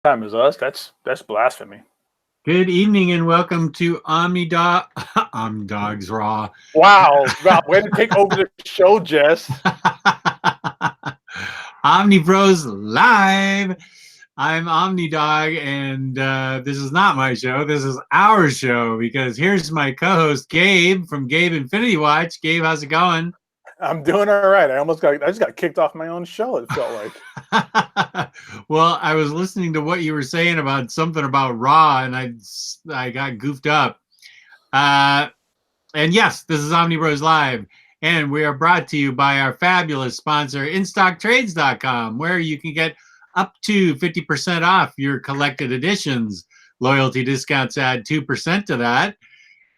time as us. That's blasphemy. Good evening and welcome to Omnidog. Omnidog's Raw. Wow, way to take over the show, Jess. Omnibros Live. I'm Omnidog, and this is not my show. This is our show because here's my co-host Gabe from Gabe Infinity Watch. Gabe, how's it going? I'm doing all right. I just got kicked off my own show, it felt like. Well, I was listening to what you were saying about something about Raw, and I got goofed up. And yes, this is OmniBros Live, and we are brought to you by our fabulous sponsor, InStockTrades.com, where you can get up to 50% off your collected editions. Loyalty discounts add 2% to that.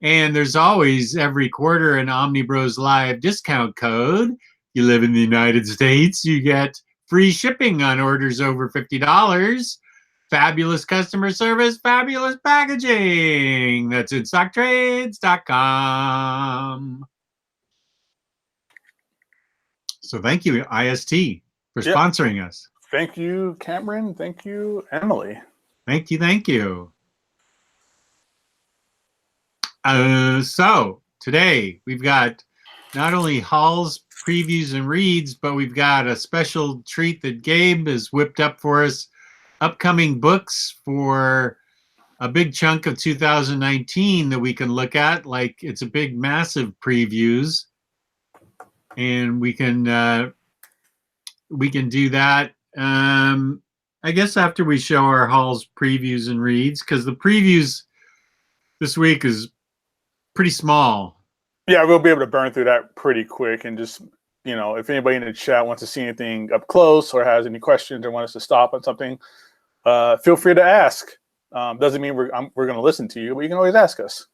And there's always every quarter an OmniBros Live discount code. You live in the United States, you get free shipping on orders over $50. Fabulous customer service, fabulous packaging. That's InStockTrades.com. So thank you, IST, for sponsoring us. Thank you, Cameron. Thank you, Emily. Thank you, thank you. So today we've got not only hauls, previews, and reads, but we've got a special treat that Gabe has whipped up for us. Upcoming books for a big chunk of 2019 that we can look at. Like, it's a big, massive previews, and we can do that. I guess after we show our hauls, previews, and reads, because the previews this week is pretty small. Yeah, we'll be able to burn through that pretty quick, and just, you know, if anybody in the chat wants to see anything up close or has any questions or want us to stop on something, feel free to ask. Doesn't mean we're going to listen to you, but you can always ask us.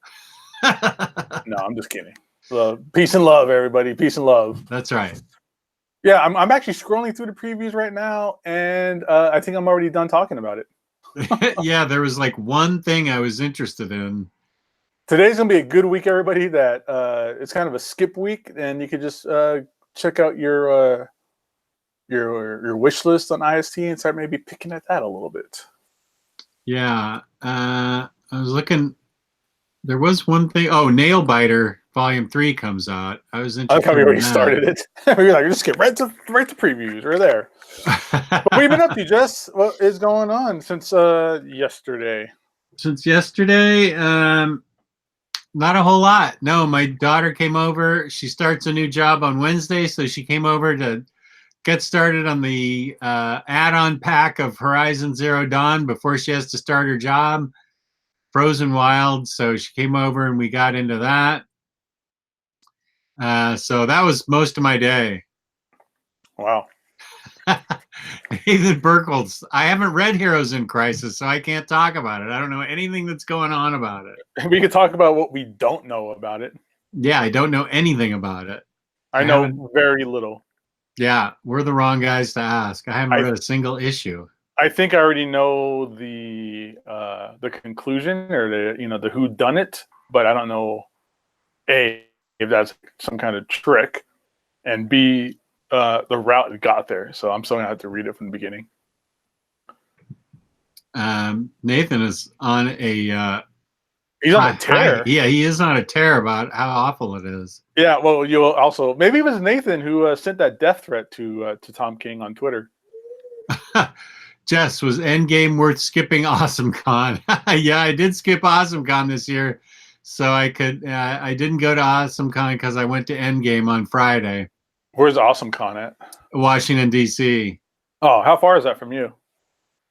No, I'm just kidding. Peace and love, everybody. Peace and love. That's right. Yeah, I'm actually scrolling through the previews right now, and I think I'm already done talking about it. Yeah, there was like one thing I was interested in. Today's gonna be a good week, everybody. That it's kind of a skip week, and you could just check out your wish list on IST and start maybe picking at that a little bit. Yeah, I was looking. There was one thing. Oh, Nailbiter Volume 3 comes out. I was interested. I like how we already started it. We're like, just skip right to previews. We're there. But what have you been up to, Jess? What is going on since yesterday? Since yesterday, not a whole lot. No, my daughter came over. She starts a new job on Wednesday, so she came over to get started on the add-on pack of Horizon Zero Dawn before she has to start her job, Frozen Wild. So she came over and we got into that. So that was most of my day. Wow. Nathan Burkholz. I haven't read Heroes in Crisis, so I can't talk about it. I don't know anything that's going on about it. We could talk about what we don't know about it. Yeah, I don't know anything about it. I know very little. Yeah, we're the wrong guys to ask. I haven't read a single issue. I think I already know the conclusion, or the who done it, but I don't know A, if that's some kind of trick, and B, the route it got there. So I'm still gonna have to read it from the beginning. Nathan is on a he's on a tear. Yeah, he is on a tear about how awful it is. Yeah, well, you'll also, maybe it was Nathan who sent that death threat to Tom King on Twitter. Jess, was Endgame worth skipping AwesomeCon? Yeah, I did skip AwesomeCon this year, so I didn't go to AwesomeCon because I went to Endgame on Friday. Where's AwesomeCon at? Washington, D.C. Oh, how far is that from you?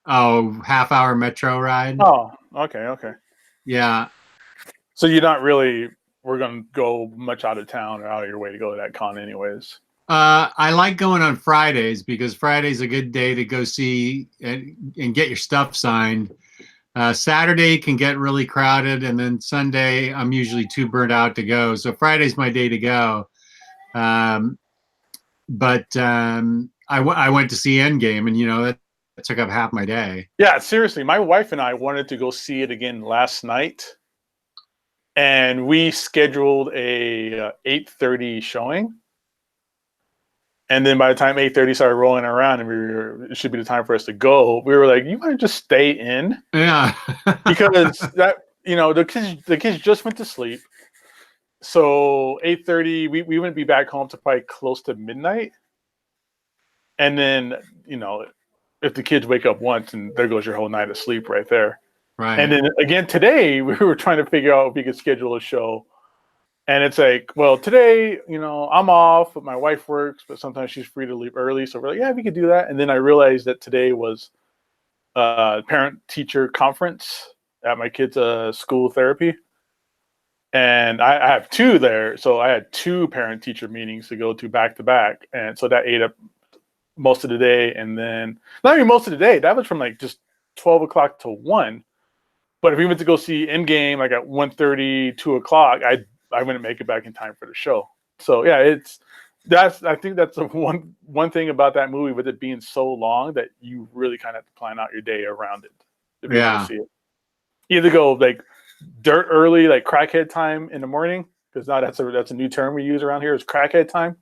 Oh, half-hour metro ride. Oh, okay. Yeah. So you're not really, we're going to go much out of town or out of your way to go to that con anyways. I like going on Fridays because Friday's a good day to go see and get your stuff signed. Saturday can get really crowded, and then Sunday I'm usually too burnt out to go. So Friday's my day to go. But I went to see Endgame, and that took up half my day. Yeah, seriously, my wife and I wanted to go see it again last night, and we scheduled a 8:30 showing. And then by the time 8:30 started rolling around and it should be the time for us to go, we were like, you want to just stay in? Yeah. Because that, the kids just went to sleep. So 8:30, we wouldn't be back home to probably close to midnight. And then, if the kids wake up once, and there goes your whole night of sleep right there. Right. And then again today, we were trying to figure out if we could schedule a show. And it's like, well, today, I'm off, but my wife works, but sometimes she's free to leave early. So we're like, yeah, we could do that. And then I realized that today was parent-teacher conference at my kid's school therapy. And I have two there. So I had two parent-teacher meetings to go to back-to-back. And so that ate up most of the day. And then, not even most of the day, that was from like just 12 o'clock to 1. But if we went to go see Endgame like at 1:30, 2 o'clock, I wouldn't make it back in time for the show. So yeah, I think that's the one thing about that movie, with it being so long, that you really kind of have to plan out your day around it if you want to see it. Either go like dirt early, like crackhead time in the morning, because now that's a new term we use around here, is crackhead time.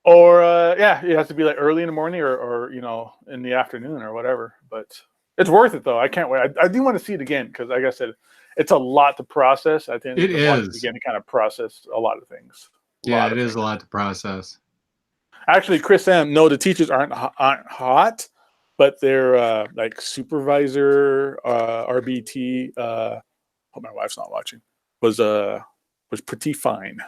Or it has to be like early in the morning or in the afternoon or whatever. But it's worth it though. I can't wait. I do want to see it again because, like I said, it's a lot to process. I think it is again to kind of process a lot of things. It is a lot to process. Actually, Kristan, no, the teachers aren't hot, but they're like supervisor RBT. Hope my wife's not watching. Was pretty fine.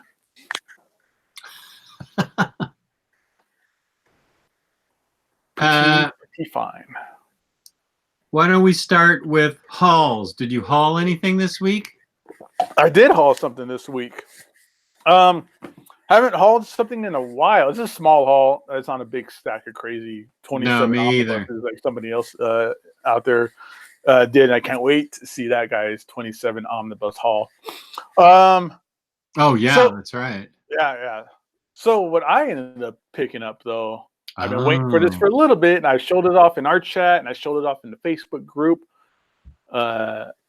Pretty fine. Why don't we start with hauls? Did you haul anything this week? I did haul something this week. Haven't hauled something in a while. It's a small haul. It's not a big stack of crazy 27. No, me either. Like somebody else out there did. And I can't wait to see that guy's 27 omnibus haul. Oh yeah, that's right. Yeah. So what I ended up picking up though, I've been waiting for this for a little bit, and I showed it off in our chat, and I showed it off in the Facebook group.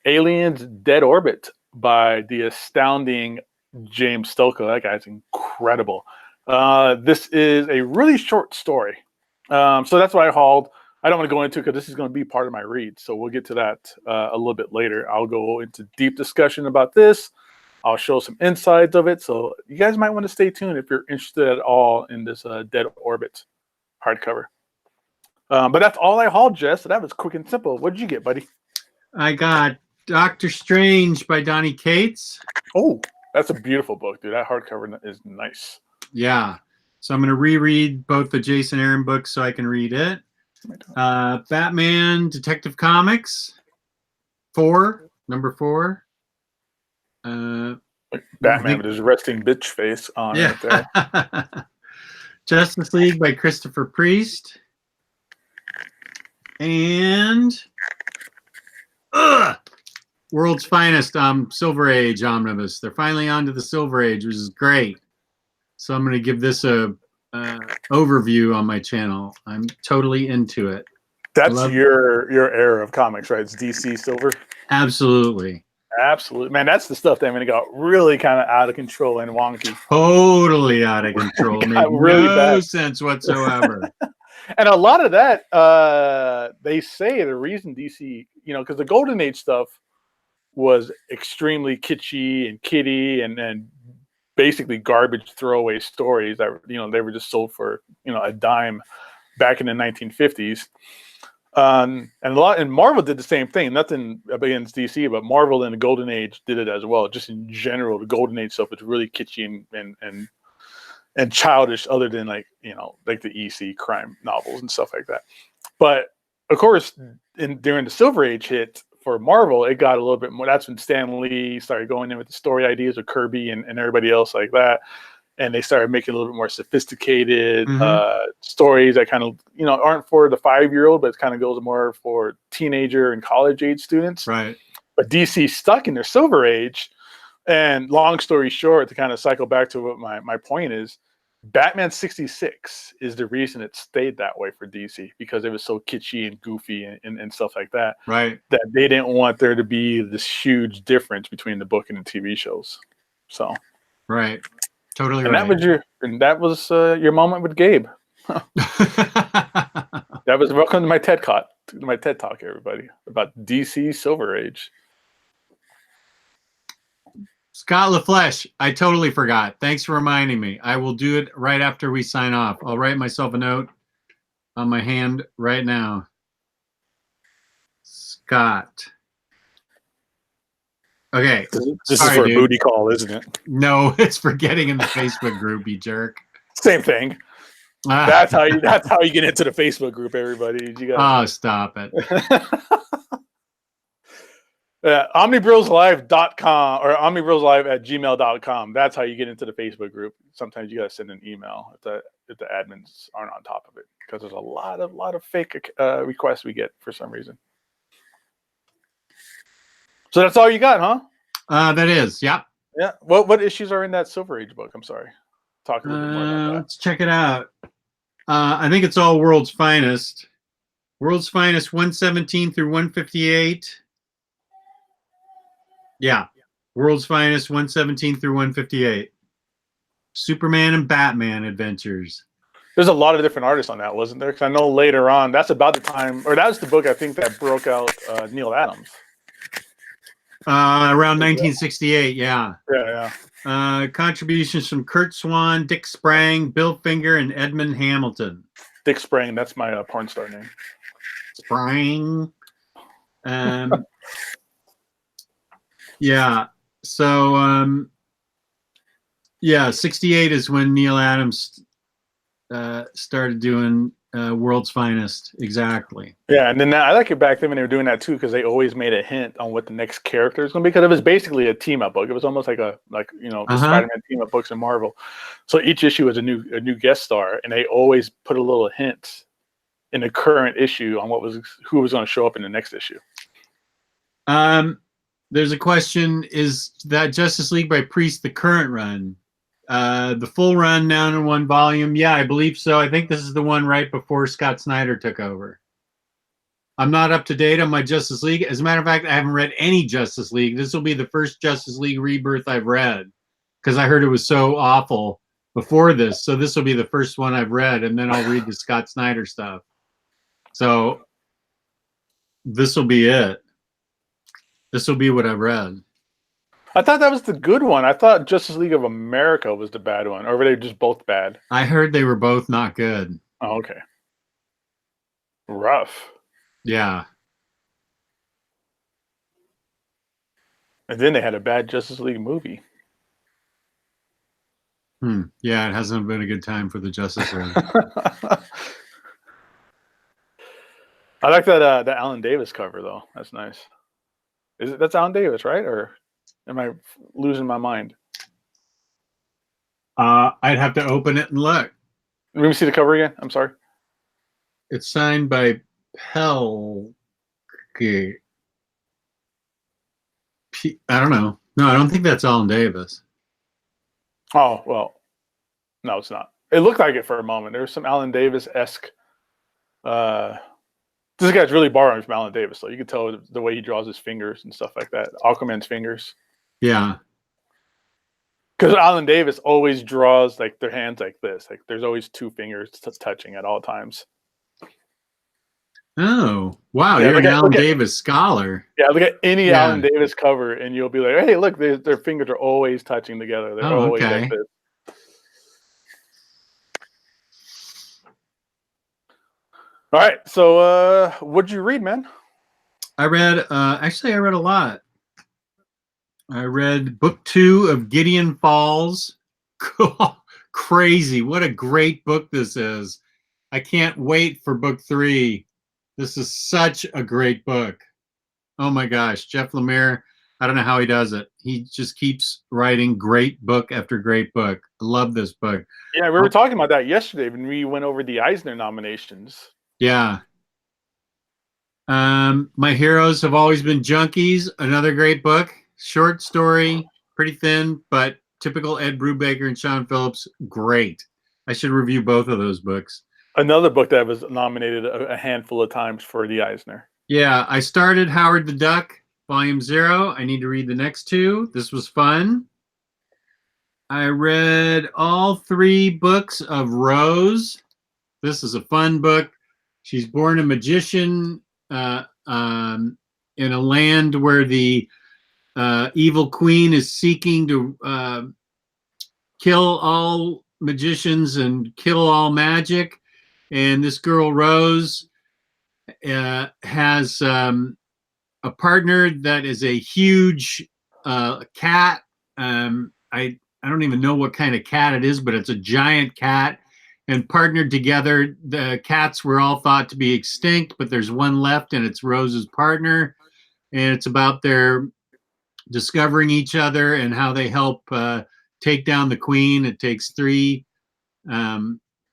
Aliens Dead Orbit by the astounding James Stokoe. That guy's incredible. This is a really short story. So that's what I hauled. I don't want to go into it because this is going to be part of my read. So we'll get to that a little bit later. I'll go into deep discussion about this. I'll show some insides of it. So you guys might want to stay tuned if you're interested at all in this Dead Orbit hardcover. But that's all I hauled, Jess. So that was quick and simple. What did you get, buddy? I got Doctor Strange by Donny Cates. Oh, that's a beautiful book, dude. That hardcover is nice. Yeah. So I'm going to reread both the Jason Aaron books so I can read it. Batman Detective Comics number 4. Batman with his resting bitch face on right there. Justice League by Christopher Priest. And World's Finest Silver Age Omnibus. They're finally on to the Silver Age, which is great. So I'm going to give this a overview on my channel. I'm totally into it. That's your era of comics, right? It's DC Silver. Absolutely. Man, that's the stuff that got really kind of out of control and wonky. Totally out of control. Made really no sense whatsoever. And a lot of that, they say the reason DC, because the Golden Age stuff was extremely kitschy and kiddie and basically garbage throwaway stories that they were just sold for a dime back in the 1950s. And Marvel did the same thing. Nothing against DC, but Marvel in the Golden Age did it as well. Just in general, the Golden Age stuff was really kitschy and childish, other than like the EC crime novels and stuff like that. But of course, during the Silver Age hit for Marvel, it got a little bit more. That's when Stan Lee started going in with the story ideas of Kirby and everybody else like that. And they started making a little bit more sophisticated stories that kind of, aren't for the 5-year-old, but it kind of goes more for teenager and college age students. Right. But DC stuck in their Silver Age. And long story short, to kind of cycle back to what my point is, Batman 66 is the reason it stayed that way for DC, because it was so kitschy and goofy and stuff like that. Right. That they didn't want there to be this huge difference between the book and the TV shows. So. Right. Totally And right. that was your moment with Gabe. That was welcome to my TED Talk, everybody, about DC Silver Age. Scott LaFleche, I totally forgot. Thanks for reminding me. I will do it right after we sign off. I'll write myself a note on my hand right now. Scott. Okay. This is for a booty call, isn't it? No, it's for getting in the Facebook group, you jerk. Same thing. That's how you get into the Facebook group, everybody. Oh, stop it. Omnibroslive.com or omnibroslive@gmail.com. That's how you get into the Facebook group. Sometimes you gotta send an email if the admins aren't on top of it, because there's a lot of fake requests we get for some reason. So that's all you got, huh? That is, yeah. Yeah. What issues are in that Silver Age book? I'm sorry. Talk a little bit more about that. Let's check it out. I think it's all World's Finest. World's Finest 117 through 158. Yeah. World's Finest 117 through 158. Superman and Batman adventures. There's a lot of different artists on that, wasn't there? Because I know later on, that's about the time, or that was the book I think that broke out Neil Adams. Around 1968, yeah. Yeah. Contributions from Kurt Swan, Dick Sprang, Bill Finger, and Edmund Hamilton. Dick Sprang, that's my porn star name. Sprang. Yeah. So, 68 is when Neil Adams started doing World's Finest. Exactly. Yeah, and then I like it back then when they were doing that too, because they always made a hint on what the next character is going to be, because it was basically a team-up book. It was almost like the Spider-Man team-up books in Marvel. So each issue was a new guest star, and they always put a little hint in the current issue on who was going to show up in the next issue. There's a question: is that Justice League by Priest the current run? The full run now in one volume? Yeah, I believe so. I think this is the one right before Scott Snyder took over. I'm not up to date on my Justice League. As a matter of fact, I haven't read any Justice League. This will be the first Justice League Rebirth I've read, because I heard it was so awful before this. So this will be the first one I've read, and then I'll read the Scott Snyder stuff. So this will be it. This will be what I've read. I thought that was the good one. I thought Justice League of America was the bad one. Or were they just both bad? I heard they were both not good. Oh, okay. Rough. Yeah. And then they had a bad Justice League movie. Yeah, it hasn't been a good time for the Justice League. I like that Alan Davis cover, though. That's nice. That's Alan Davis, right? Or am I losing my mind? I'd have to open it and look. Let me see the cover again. I'm sorry. It's signed by Pelke. I don't know. No, I don't think that's Alan Davis. Oh, well, no, it's not. It looked like it for a moment. There was some Alan Davis-esque. This guy's really borrowing from Alan Davis, so you can tell the way he draws his fingers and stuff like that. Aquaman's fingers. Yeah. Because Alan Davis always draws like their hands like this. Like there's always two fingers touching at all times. Oh, wow. Yeah, you're an Alan Davis scholar. Yeah, look at any Alan Davis cover and you'll be like, hey, look, their fingers are always touching together. They're always like this. All right, so what'd you read, man? I read a lot. I read book 2 of Gideon Falls. Crazy. What a great book this is. I can't wait for book 3. This is such a great book. Oh my gosh. Jeff Lemire, I don't know how he does it. He just keeps writing great book after great book. I love this book. Yeah, we were talking about that yesterday when we went over the Eisner nominations. Yeah. My Heroes Have Always Been Junkies. Another great book. Short story, pretty thin, but typical Ed Brubaker and Sean Phillips. Great. I should review both of those books. Another book that was nominated a handful of times for the Eisner. Yeah, I started Howard the Duck, Volume 0. I need to read the next 2. This was fun. I read all 3 books of Rose. This is a fun book. She's born a magician in a land where the evil queen is seeking to kill all magicians and kill all magic. And this girl, Rose, has a partner that is a huge cat. I don't even know what kind of cat it is, but it's a giant cat. And partnered together, the cats were all thought to be extinct, but there's one left, and it's Rose's partner. And it's about their discovering each other and how they help take down the queen. It takes 3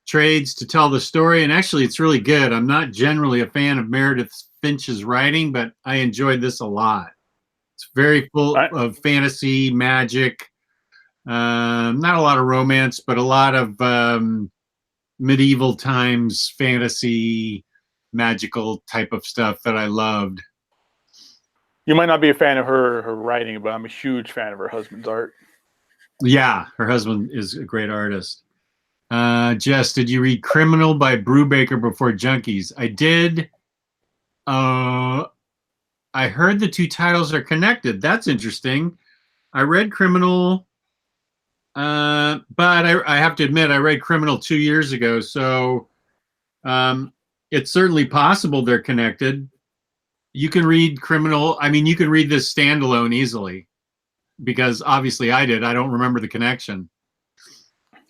trades to tell the story, and actually, it's really good. I'm not generally a fan of Meredith Finch's writing, but I enjoyed this a lot. It's very full of fantasy, magic, not a lot of romance, but a lot of medieval times fantasy, magical type of stuff that I loved. You might not be a fan of her writing, but I'm a huge fan of her husband's art. Yeah, her husband is a great artist. Jess, did you read Criminal by Brubaker before Junkies? I did. I heard the 2 titles are connected. That's interesting. I read Criminal, but I have to admit I read Criminal 2 years ago, so it's certainly possible they're connected. You can read Criminal. I mean, you can read this standalone easily, because obviously I did. I don't remember the connection.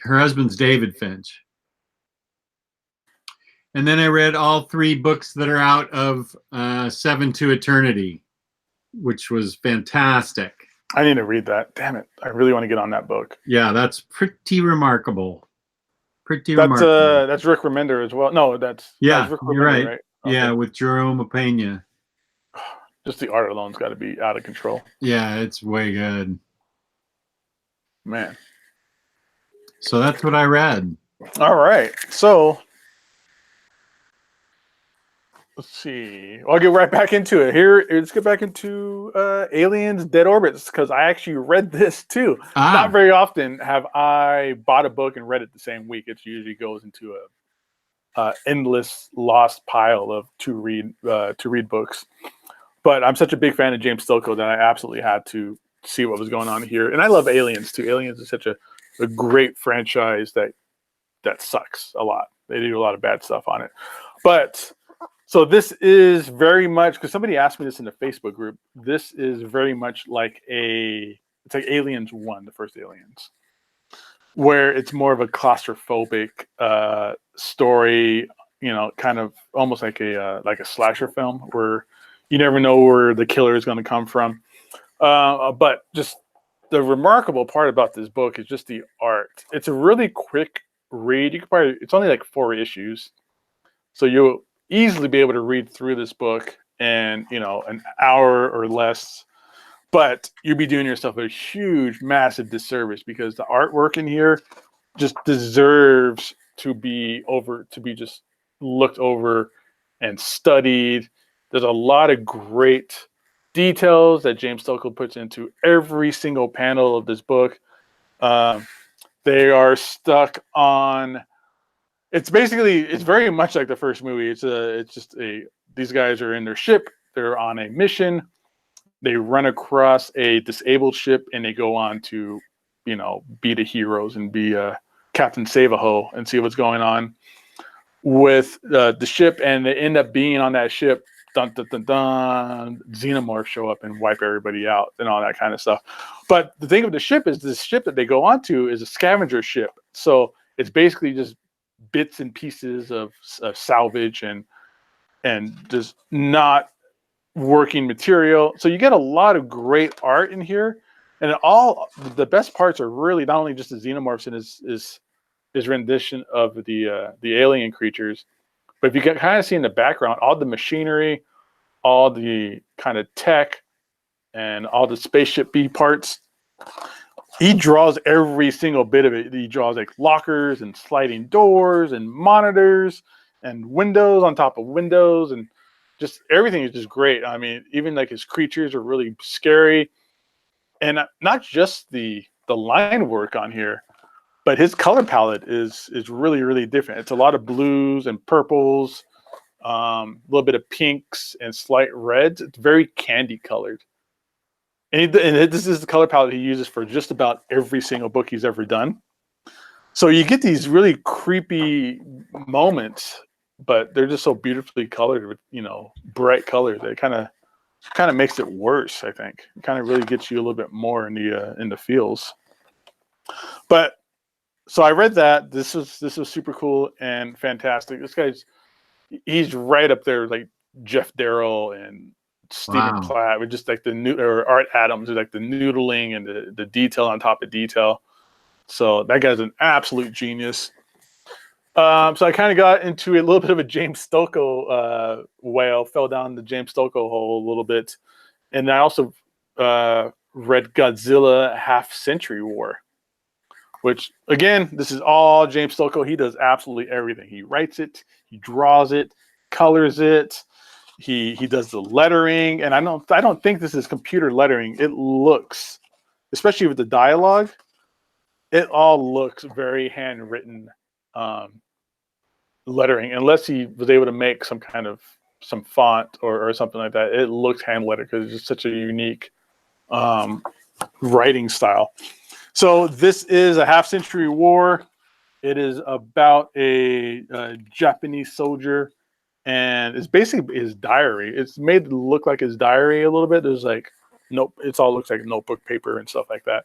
Her husband's David Finch. And then I read all 3 books that are out of 7 to Eternity, which was fantastic. I need to read that. Damn it. I really want to get on that book. Yeah, that's pretty remarkable. Remarkable. That's Rick Remender as well. No, Rick you're Remender, right? Okay. Yeah, with Jerome Opeña. Just the art alone's got to be out of control. Yeah, it's way good. Man. So that's what I read. All right. So let's see. I'll get right back into it. Here, let's get back into Aliens Dead Orbits, because I actually read this too. Not very often have I bought a book and read it the same week. It usually goes into a endless lost pile of to read books. But I'm such a big fan of James Stokoe that I absolutely had to see what was going on here. And I love Aliens too. Aliens is such a great franchise that sucks a lot. They do a lot of bad stuff on it. But so this is very much, because somebody asked me this in the Facebook group, this is very much like it's like Aliens 1, the first Aliens, where it's more of a claustrophobic story, kind of almost like a slasher film where you never know where the killer is going to come from. But just the remarkable part about this book is just the art. It's a really quick read. It's only like 4 issues. So you'll easily be able to read through this book in, an hour or less. But you'll be doing yourself a huge, massive disservice, because the artwork in here just deserves to be just looked over and studied. There's a lot of great details that James Stokoe puts into every single panel of this book. They are stuck on. It's very much like the first movie. These guys are in their ship. They're on a mission. They run across a disabled ship, and they go on to, be the heroes and be Captain Save-A-Ho and see what's going on with the ship. And they end up being on that ship. Dun, dun, dun, dun, xenomorphs show up and wipe everybody out and all that kind of stuff. But the thing of the ship is, the ship that they go onto is a scavenger ship. So it's basically just bits and pieces of salvage and just not working material. So you get a lot of great art in here. And all the best parts are really not only just the xenomorphs and his rendition of the alien creatures, but if you can kind of see in the background, all the machinery, all the kind of tech, and all the spaceship B parts, he draws every single bit of it. He draws like lockers and sliding doors and monitors and windows on top of windows, and just everything is just great. I mean, even like his creatures are really scary. And not just the the line work on here, but his color palette is really, really different. It's a lot of blues and purples, a little bit of pinks and slight reds. It's very candy colored. And this is the color palette he uses for just about every single book he's ever done. So you get these really creepy moments, but they're just so beautifully colored with, you know, bright colors. It kind of makes it worse, I think. It kind of really gets you a little bit more in the feels. But so I read that. This was super cool and fantastic. He's right up there, like Jeff Darrow and Stephen Platt, with just like or Art Adams, with like the noodling and the detail on top of detail. So that guy's an absolute genius. So I kind of got into a little bit of a James Stokoe fell down the James Stokoe hole a little bit. And I also read Godzilla Half-Century War, which, again, this is all James Stokoe. He does absolutely everything. He writes it, he draws it, colors it, he does the lettering. And I don't think this is computer lettering. It looks, especially with the dialogue, it all looks very handwritten lettering, unless he was able to make some font or something like that. It looks hand lettered because it's just such a unique writing style. So this is a Half-Century War. It is about a Japanese soldier, and it's basically his diary. It's made to look like his diary a little bit. There's like it all looks like notebook paper and stuff like that.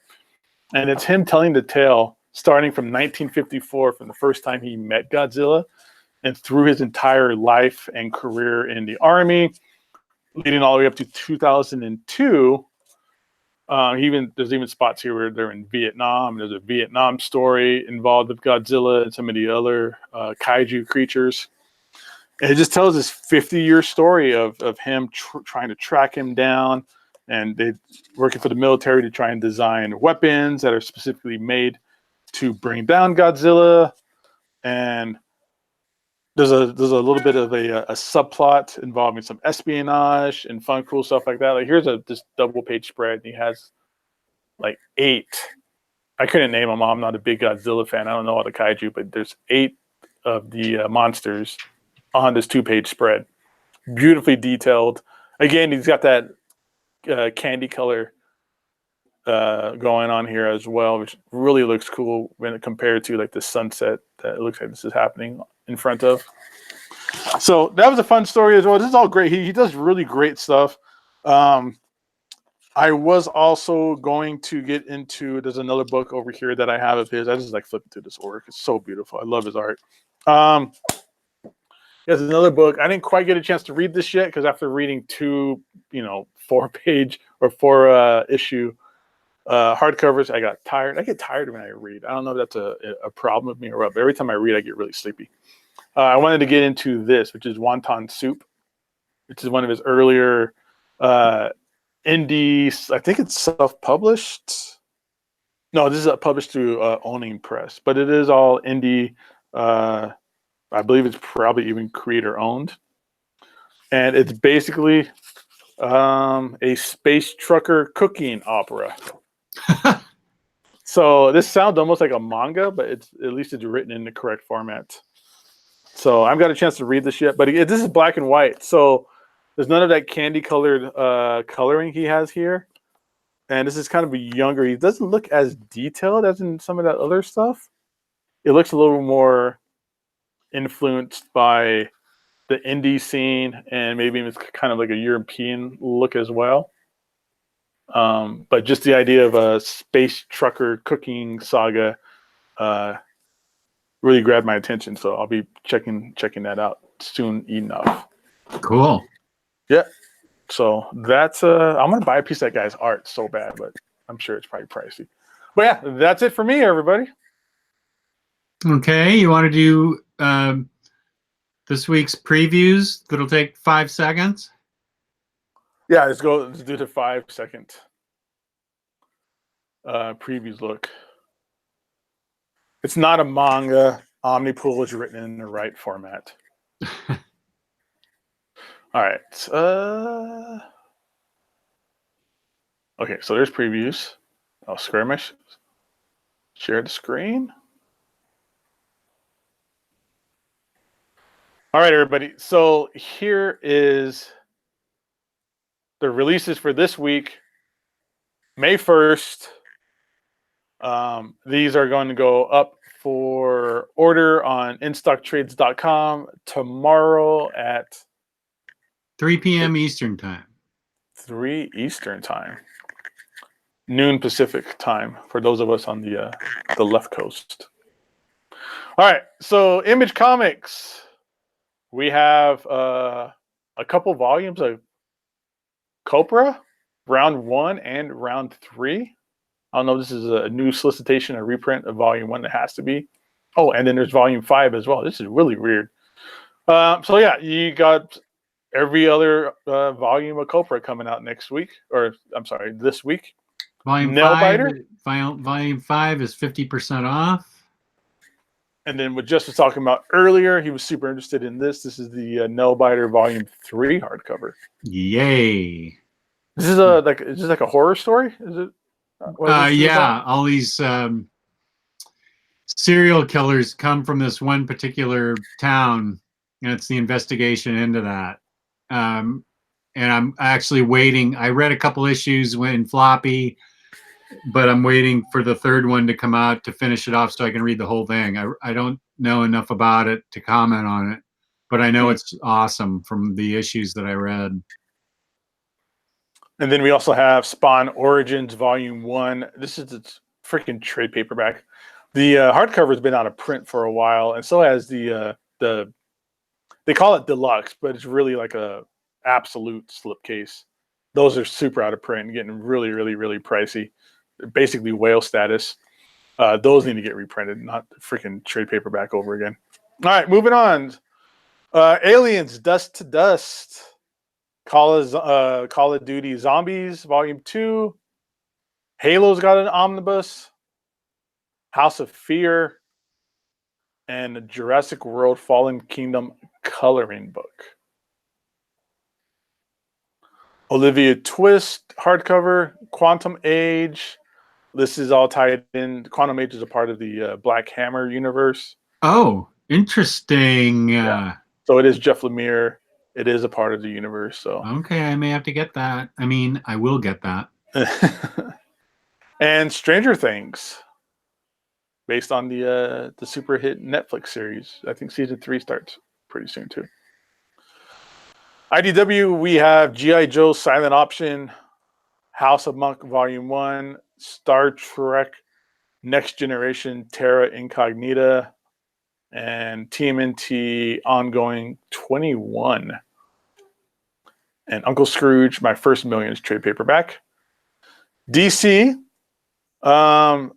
And it's him telling the tale starting from 1954, from the first time he met Godzilla, and through his entire life and career in the Army, leading all the way up to 2002. There's even spots here where they're in Vietnam. There's a Vietnam story involved with Godzilla and some of the other kaiju creatures. And it just tells this 50-year story of him trying to track him down, and they working for the military to try and design weapons that are specifically made to bring down Godzilla. And there's a little bit of a subplot involving some espionage and fun, cool stuff like that. Like here's this double page spread. And he has like 8. I couldn't name them all. I'm not a big Godzilla fan. I don't know all the kaiju, but there's 8 of the monsters on this 2-page spread. Beautifully detailed. Again, he's got that candy color going on here as well, which really looks cool when it compared to like the sunset that it looks like this is happening in front of. So that was a fun story as well. This is all great. He does really great stuff. I was also going to get into, there's another book over here that I have of his. I just like flipping through this work. It's so beautiful. I love his art. There's another book. I didn't quite get a chance to read this yet because after reading 2, 4-page or 4-issue hardcovers, I got tired. I get tired when I read. I don't know if that's a problem with me or what, but every time I read, I get really sleepy. I wanted to get into this, which is Wonton Soup, which is one of his earlier indie. I think it's self-published. No, this is published through Owning Press, but it is all indie. I believe it's probably even creator-owned. And it's basically a space trucker cooking opera. So this sounds almost like a manga, but at least it's written in the correct format. So I've got a chance to read this yet, but this is black and white. So there's none of that candy-colored coloring he has here. And this is kind of a younger. He doesn't look as detailed as in some of that other stuff. It looks a little more influenced by the indie scene, and maybe it's kind of like a European look as well. But just the idea of a space trucker cooking saga really grabbed my attention. So I'll be checking that out soon enough. Cool. Yeah. So that's I'm gonna buy a piece of that guy's art so bad, but I'm sure it's probably pricey. But yeah, that's it for me, everybody. Okay, you want to do this week's previews? That'll take 5 seconds. Yeah, let's do the 5-second previews look. It's not a manga. Omnipool is written in the right format. All right. Okay, so there's previews. I'll skirmish. Share the screen. All right, everybody. So here is the releases for this week, May 1st. These are going to go up for order on instocktrades.com tomorrow at 3 p.m. Eastern time. 3 Eastern time. Noon Pacific time for those of us on the left coast. All right, so Image Comics. We have a couple volumes of Copra, round 1 and round 3. I don't know if this is a new solicitation, a reprint of volume 1 that has to be. Oh, and then there's volume 5 as well. This is really weird. So yeah, you got every other volume of Copra coming out next week, or I'm sorry, this week. Volume volume 5 is 50% off. And then what Jess was talking about earlier, he was super interested in this. This is the Nailbiter Volume 3 hardcover. Yay! This is like a horror story. Is it? Yeah, all these serial killers come from this one particular town, and it's the investigation into that. And I'm actually waiting. I read a couple issues in floppy, but I'm waiting for the third one to come out to finish it off so I can read the whole thing. I don't know enough about it to comment on it, but I know it's awesome from the issues that I read. And then we also have Spawn Origins Volume 1. This is its freaking trade paperback. The hardcover has been out of print for a while, and so has the they call it deluxe, but it's really like a absolute slipcase. Those are super out of print and getting really, really, really pricey. They're basically whale status. Those need to get reprinted, not freaking trade paperback over again. All right, moving on. Aliens, Dust to Dust. Call of Duty Zombies, Volume 2. Halo's got an omnibus. House of Fear. And Jurassic World Fallen Kingdom coloring book. Olivia Twist hardcover, Quantum Age. This is all tied in. Quantum Age is a part of the Black Hammer universe. Oh, interesting. Yeah. So it is Jeff Lemire. It is a part of the universe. So okay, I may have to get that. I mean, I will get that. And Stranger Things, based on the super hit Netflix series. I think season 3 starts pretty soon too. IDW, we have G.I. Joe Silent Option, House of Monk Volume 1, Star Trek Next Generation Terra Incognita, and TMNT Ongoing 21. And Uncle Scrooge, My First Millions trade paperback. DC, am I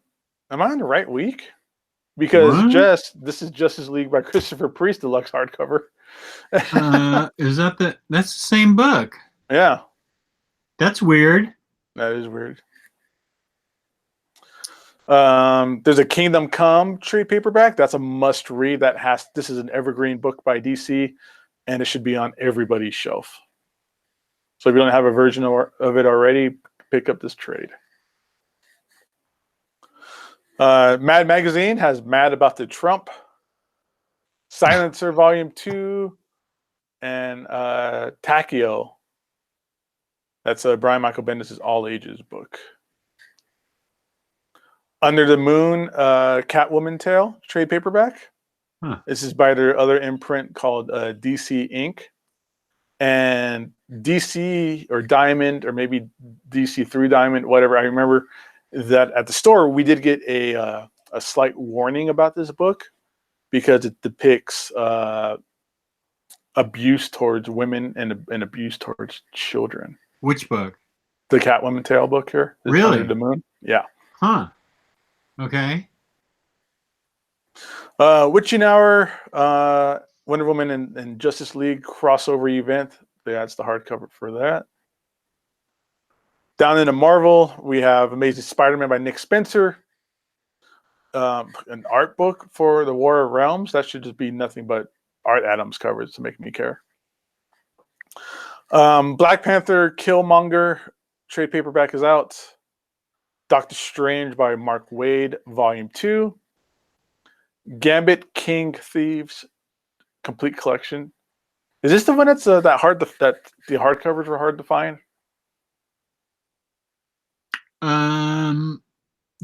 on the right week? Because this is Justice League by Christopher Priest deluxe hardcover. Is that's the same book? Yeah. That's weird. That is weird. There's a Kingdom Come trade paperback. That's a must read. This is an evergreen book by DC, and it should be on everybody's shelf. So if you don't have a version of it already, pick up this trade. Mad Magazine has Mad About the Trump, Silencer Volume 2, and Takio. That's Brian Michael Bendis' All Ages book. Under the Moon, Catwoman Tale trade paperback. Huh. This is by their other imprint called DC Inc. And DC or Diamond, or maybe DC 3 Diamond, whatever. I remember that at the store we did get a slight warning about this book because it depicts abuse towards women and abuse towards children. Which book? The Catwoman Tale book here. Really? Under the Moon. Yeah. Huh. Okay. Witching Hour, Wonder Woman and Justice League crossover event. That's the hardcover for that. Down into Marvel, we have Amazing Spider-Man by Nick Spencer. An art book for the War of Realms. That should just be nothing but Art Adams covers to make me care. Black Panther Killmonger trade paperback is out. Doctor Strange by Mark Waid, Volume 2. Gambit King Thieves Complete Collection. Is this the one that's that the hardcovers were hard to find?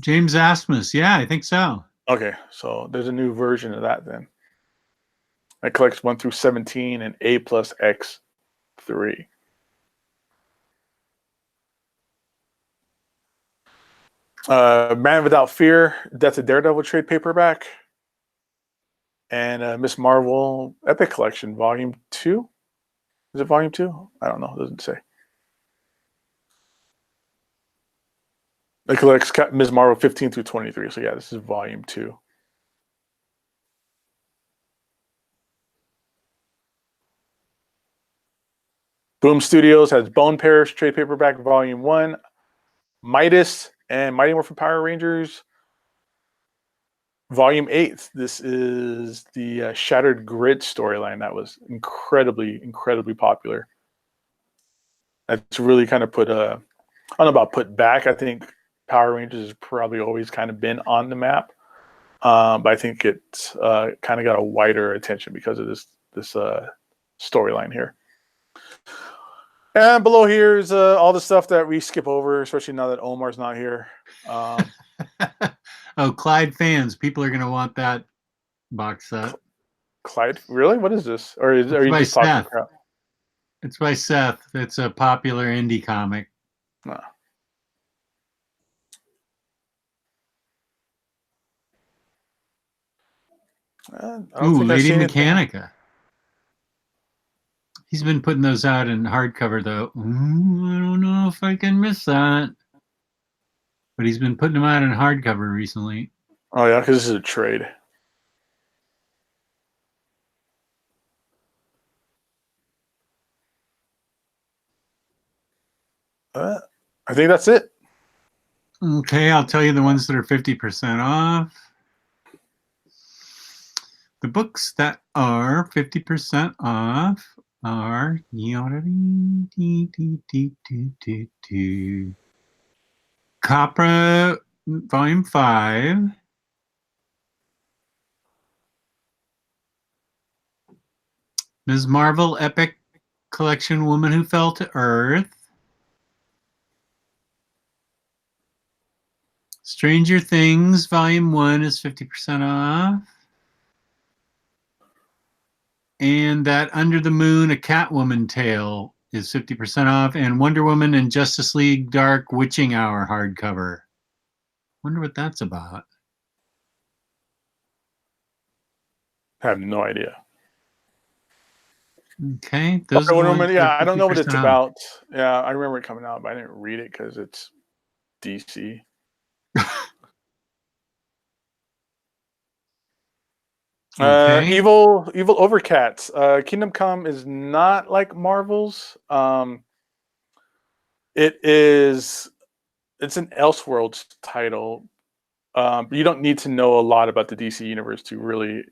James Asmus. Yeah, I think so. Okay, so there's a new version of that then. It collects 1 through 17 and A plus X 3. Man Without Fear, that's a Daredevil trade paperback. And Miss Marvel Epic Collection, Volume 2. Is it Volume 2? I don't know. It doesn't say. It collects Ms. Marvel 15 through 23. So yeah, this is Volume 2. Boom Studios has Bone Parish trade paperback Volume 1, Midas and Mighty Morphin Power Rangers Volume 8. This is the Shattered Grid storyline that was incredibly popular. That's really kind of put I don't know about put back. I think Power Rangers has probably always kind of been on the map, but I think it's kind of got a wider attention because of this storyline here. And below here is all the stuff that we skip over, especially now that Omar's not here. Oh, Clyde fans, people are going to want that box set. Clyde, really? What is this? Or are you just talking crap? It's by Seth. It's a popular indie comic. No. Ooh, Lady Mechanica. He's been putting those out in hardcover, though. I don't know if I can miss that. But he's been putting them out in hardcover recently. Oh, yeah, because this is a trade. I think that's it. Okay, I'll tell you the ones that are 50% off. The books that are 50% off are Copra Volume 5. Ms. Marvel Epic Collection Woman Who Fell to Earth. Stranger Things Volume 1 is 50% off. And that Under the Moon, a Catwoman Tale is 50% off. And Wonder Woman and Justice League Dark Witching Hour hardcover. Wonder what that's about. I have no idea. Okay. Those Wonder Woman, yeah, I don't know what it's about. Yeah, I remember it coming out, but I didn't read it because it's DC. Okay. Evil Overcats. Kingdom Come is not like Marvel's. It's an Elseworlds title. You don't need to know a lot about the DC universe to really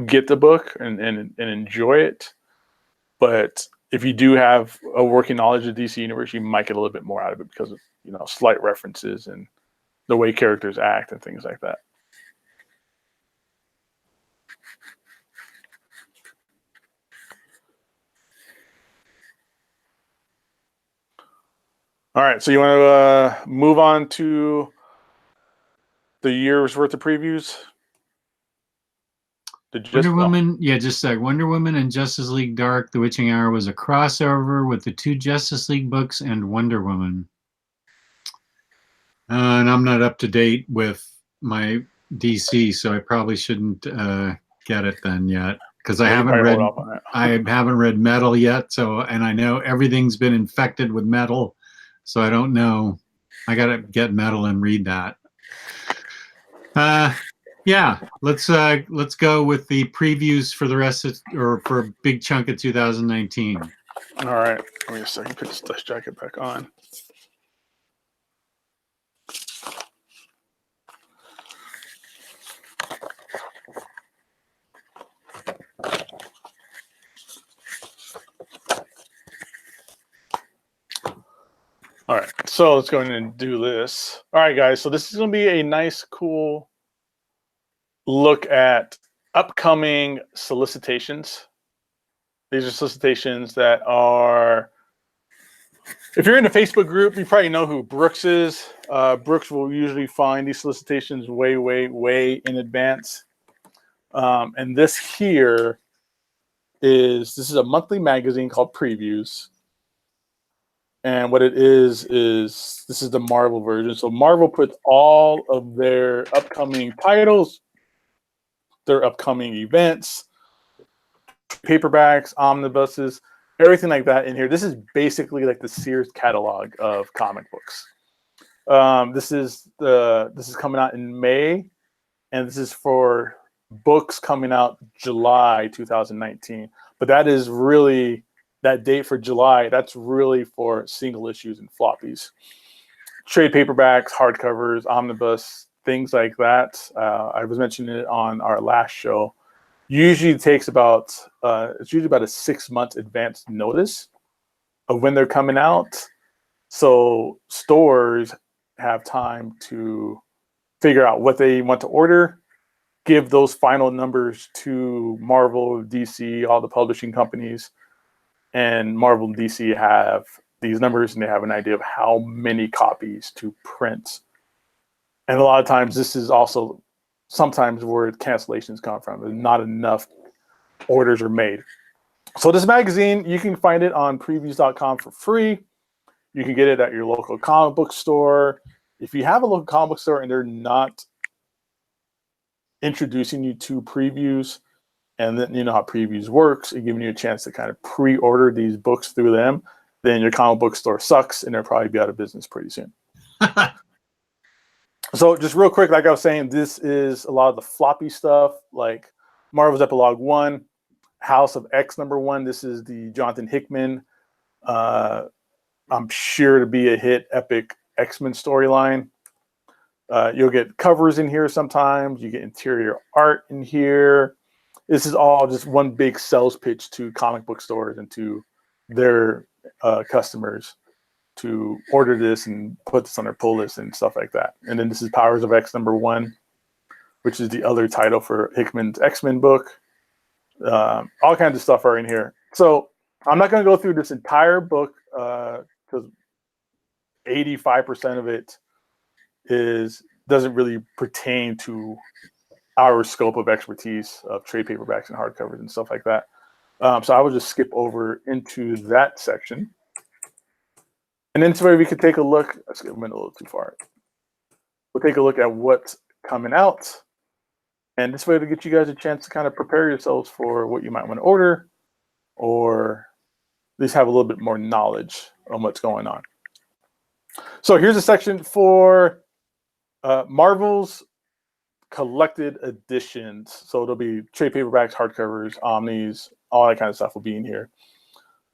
get the book and enjoy it. But if you do have a working knowledge of the DC universe, you might get a little bit more out of it because of slight references and the way characters act and things like that. All right, so you want to move on to the year's worth of previews? Wonder Woman, yeah, just a sec. Wonder Woman and Justice League Dark, The Witching Hour was a crossover with the 2 Justice League books and Wonder Woman. And I'm not up to date with my DC, so I probably shouldn't get it then yet because I haven't read Metal yet. So, and I know everything's been infected with Metal, so I don't know. I gotta get Metal and read that. Yeah, let's go with the previews for the rest of, or for a big chunk of 2019. All right, give me a second. Put this dust jacket back on. All right, so let's go ahead and do this. All right, guys, so this is going to be a nice, cool look at upcoming solicitations. These are solicitations that are, if you're in the Facebook group, you probably know who Brooks is. Brooks will usually find these solicitations way, way, way in advance. And this here this is a monthly magazine called Previews. And what it is this is the Marvel version. So Marvel puts all of their upcoming titles, their upcoming events, paperbacks, omnibuses, everything like that in here. This is basically like the Sears catalog of comic books. This is coming out in May, and this is for books coming out July 2019. But that is really that date for July. That's really for single issues and floppies, trade paperbacks, hardcovers, omnibus, things like that. I was mentioning it on our last show. Usually it takes about it's usually about a 6 month advance notice of when they're coming out, so stores have time to figure out what they want to order, give those final numbers to Marvel, DC, all the publishing companies, and Marvel and DC have these numbers and they have an idea of how many copies to print. And a lot of times this is also sometimes where cancellations come from. There's not enough orders are made. So this magazine, you can find it on previews.com for free. You can get it at your local comic book store. If you have a local comic book store and they're not introducing you to Previews, and then you know how Previews works, and giving you a chance to kind of pre-order these books through them, then your comic book store sucks and they'll probably be out of business pretty soon. So just real quick, like I was saying, this is a lot of the floppy stuff, like Marvel's Epilogue 1, House of X #1. This is the Jonathan Hickman, I'm sure to be a hit, epic X-Men storyline. You'll get covers in here sometimes. You get interior art in here. This is all just one big sales pitch to comic book stores and to their customers to order this and put this on their pull list and stuff like that. And then this is Powers of X #1, which is the other title for Hickman's X-Men book. All kinds of stuff are in here. So I'm not going to go through this entire book because 85% of it doesn't really pertain to our scope of expertise of trade paperbacks and hardcovers and stuff like that. So I will just skip over into that section. And then where we could take a look. Let's get a little too far. We'll take a look at what's coming out. And this way to get you guys a chance to kind of prepare yourselves for what you might want to order, or at least have a little bit more knowledge on what's going on. So here's a section for Marvel's collected editions. So there'll be trade paperbacks, hardcovers, omnis, all that kind of stuff will be in here.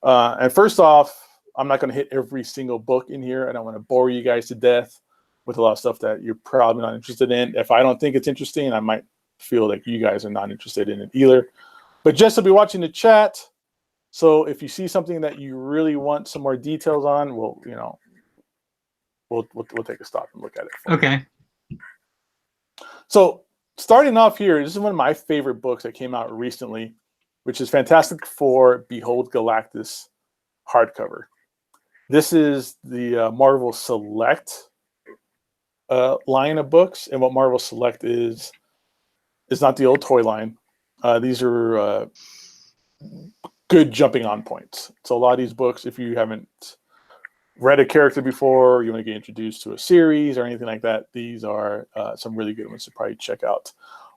And first off, I'm not going to hit every single book in here. I don't want to bore you guys to death with a lot of stuff that you're probably not interested in. If I don't think it's interesting, I might feel like you guys are not interested in it either. But Jess will be watching the chat. So if you see something that you really want some more details on, we'll take a stop and look at it. Okay. So starting off here, this is one of my favorite books that came out recently, which is Fantastic Four Behold Galactus hardcover. This is the Marvel Select line of books, and what Marvel Select is not the old toy line. These are good jumping on points. So a lot of these books, if you haven't read a character before, you want to get introduced to a series or anything like that, these are some really good ones to probably check out.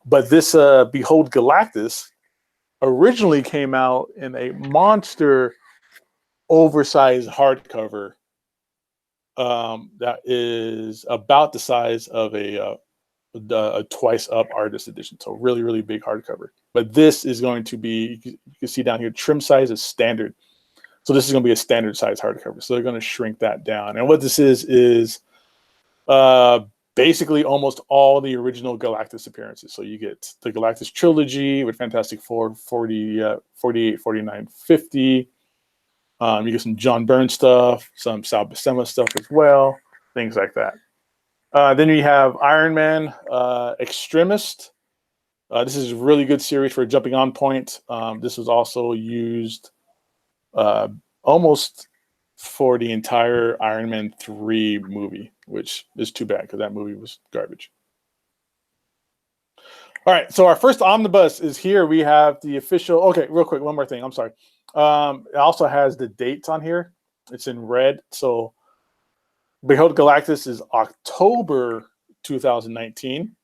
But this Behold Galactus originally came out in a monster oversized hardcover that is about the size of a twice up artist edition. So really, really big hardcover. But this is going to be, you can see down here, trim size is standard. So this is going to be a standard size hardcover. So they're going to shrink that down. And what this is basically almost all the original Galactus appearances. So you get the Galactus trilogy with Fantastic Four 48, 49, 50. You get some John Byrne stuff, some Sal Buscema stuff as well, things like that. Then you have Iron Man Extremist. This is a really good series for a jumping on point. This was also used almost for the entire Iron Man 3 movie, which is too bad because that movie was garbage. All right, so our first omnibus is here. We have the official. Okay, real quick, one more thing. I'm sorry. It also has the dates on here. It's in red. So Behold Galactus is October 2019.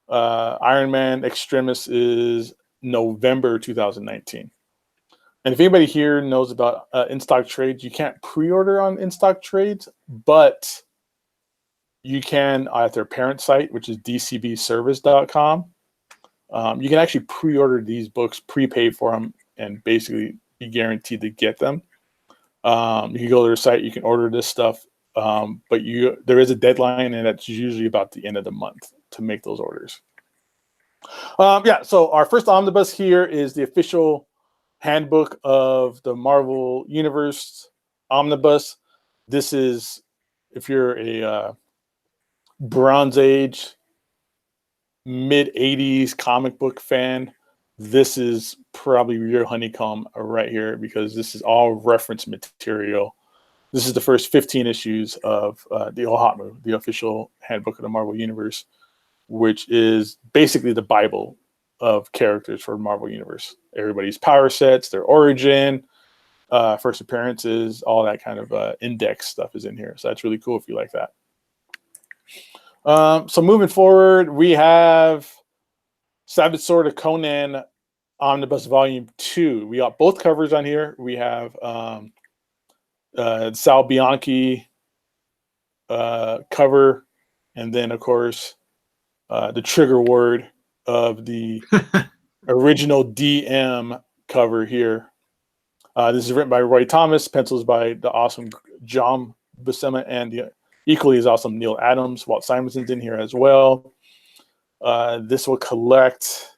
Iron Man Extremis is November 2019. And if anybody here knows about in-stock trades, you can't pre-order on in-stock trades, but you can at their parent site, which is dcbservice.com. You can actually pre-order these books, prepay for them, and basically be guaranteed to get them. You can go to their site, you can order this stuff, but there is a deadline, and that's usually about the end of the month to make those orders. So our first omnibus here is the official handbook of the Marvel Universe omnibus. This is, if you're a Bronze Age, mid-'80s comic book fan, this is probably your honeycomb right here, because this is all reference material. This is the first 15 issues of the OHATMU, the official handbook of the Marvel Universe, which is basically the Bible of characters for Marvel Universe. Everybody's power sets, their origin, first appearances, all that kind of index stuff is in here. So that's really cool if you like that. So moving forward, we have Savage Sword of Conan Omnibus Volume 2. We got both covers on here. We have Sal Bianchi cover, and then, of course, the trigger word of the original DM cover here. This is written by Roy Thomas, pencils by the awesome John Buscema, and the equally as awesome Neil Adams. Walt Simonson's in here as well. This will collect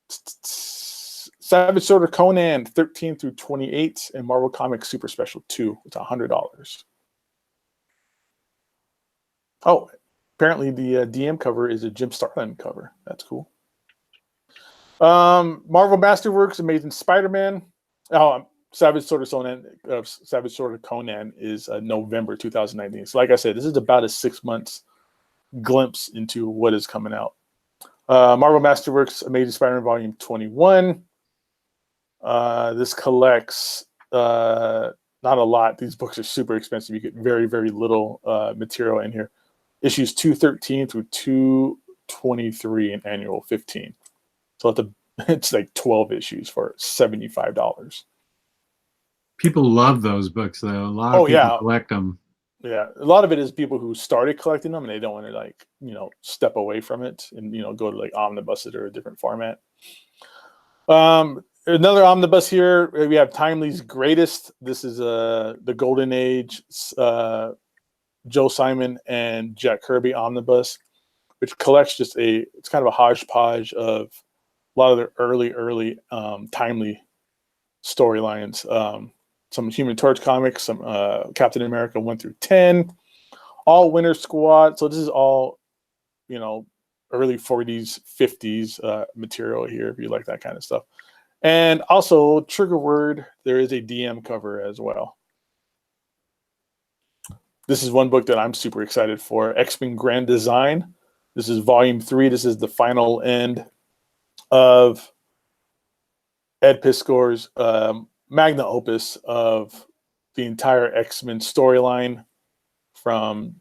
Savage Sword of Conan 13 through 28 and Marvel Comics Super Special 2. It's $100. Oh, apparently the DM cover is a Jim Starlin cover. That's cool. Marvel Masterworks Amazing Spider-Man. Savage Sword of Conan is November 2019. So like I said, this is about a 6 months glimpse into what is coming out. Marvel Masterworks Amazing Spider-Man Volume 21. This collects not a lot. These books are super expensive. You get very, very little material in here. Issues 213 through 223 and annual 15. So it's like 12 issues for $75. People love those books, though. A lot of people collect them. Yeah, a lot of it is people who started collecting them and they don't want to step away from it and go to like omnibus it or a different format. Another omnibus here, we have Timely's Greatest. This is the Golden Age Joe Simon and Jack Kirby omnibus, which collects it's kind of a hodgepodge of a lot of the early Timely storylines. Some Human Torch comics, some Captain America 1 through 10, all Winter Squad. So this is all, early 40s, 50s material here, if you like that kind of stuff. And also, trigger word, there is a DM cover as well. This is one book that I'm super excited for, X-Men Grand Design. This is Volume 3. This is the final end of Ed Piskor's magna opus of the entire X-Men storyline from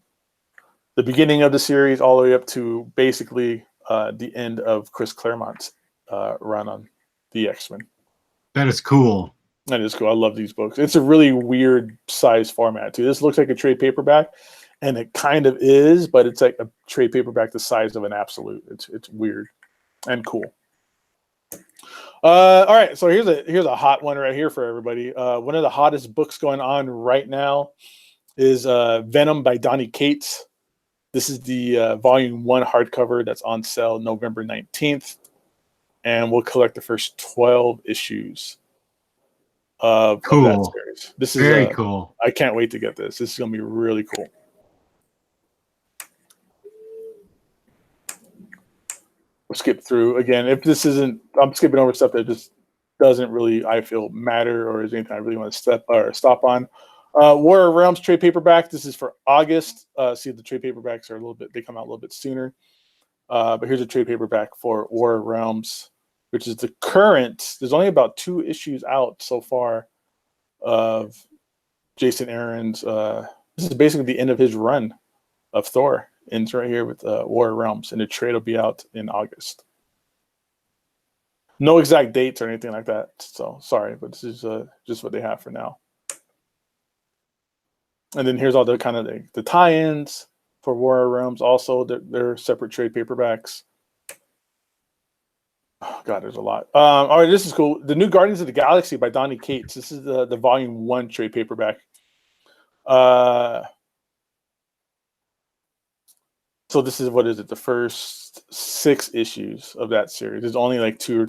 the beginning of the series all the way up to basically the end of Chris Claremont's run on the X-Men. That is cool. That is cool. I love these books. It's a really weird size format too. This looks like a trade paperback, and it kind of is, but it's like a trade paperback the size of an absolute. It's weird and cool. All right, so here's a hot one right here for everybody. One of the hottest books going on right now is Venom by Donny Cates. This is the Volume 1 hardcover that's on sale November 19th, and we'll collect the first 12 issues. of that Cool. series. This is Very cool. I can't wait to get this. This is gonna be really cool. We'll skip through again. If this isn't, I'm skipping over stuff that just doesn't really, I feel, matter or is anything I really want to stop on. War of Realms trade paperback. This is for August. See, the trade paperbacks are a little bit, they come out a little bit sooner. But here's a trade paperback for War of Realms, which is the current. There's only about 2 issues out so far of Jason Aaron's. This is basically the end of his run of Thor. Ends right here with War of Realms, and the trade will be out in August. No exact dates or anything like that. So sorry, but this is just what they have for now. And then here's all the kind of the tie-ins for War of Realms. Also, they're separate trade paperbacks. Oh, God, there's a lot. All right, this is cool. The New Guardians of the Galaxy by Donny Cates. This is the Volume 1 trade paperback. So this is, what is it? The first 6 issues of that series. There's only like 2 or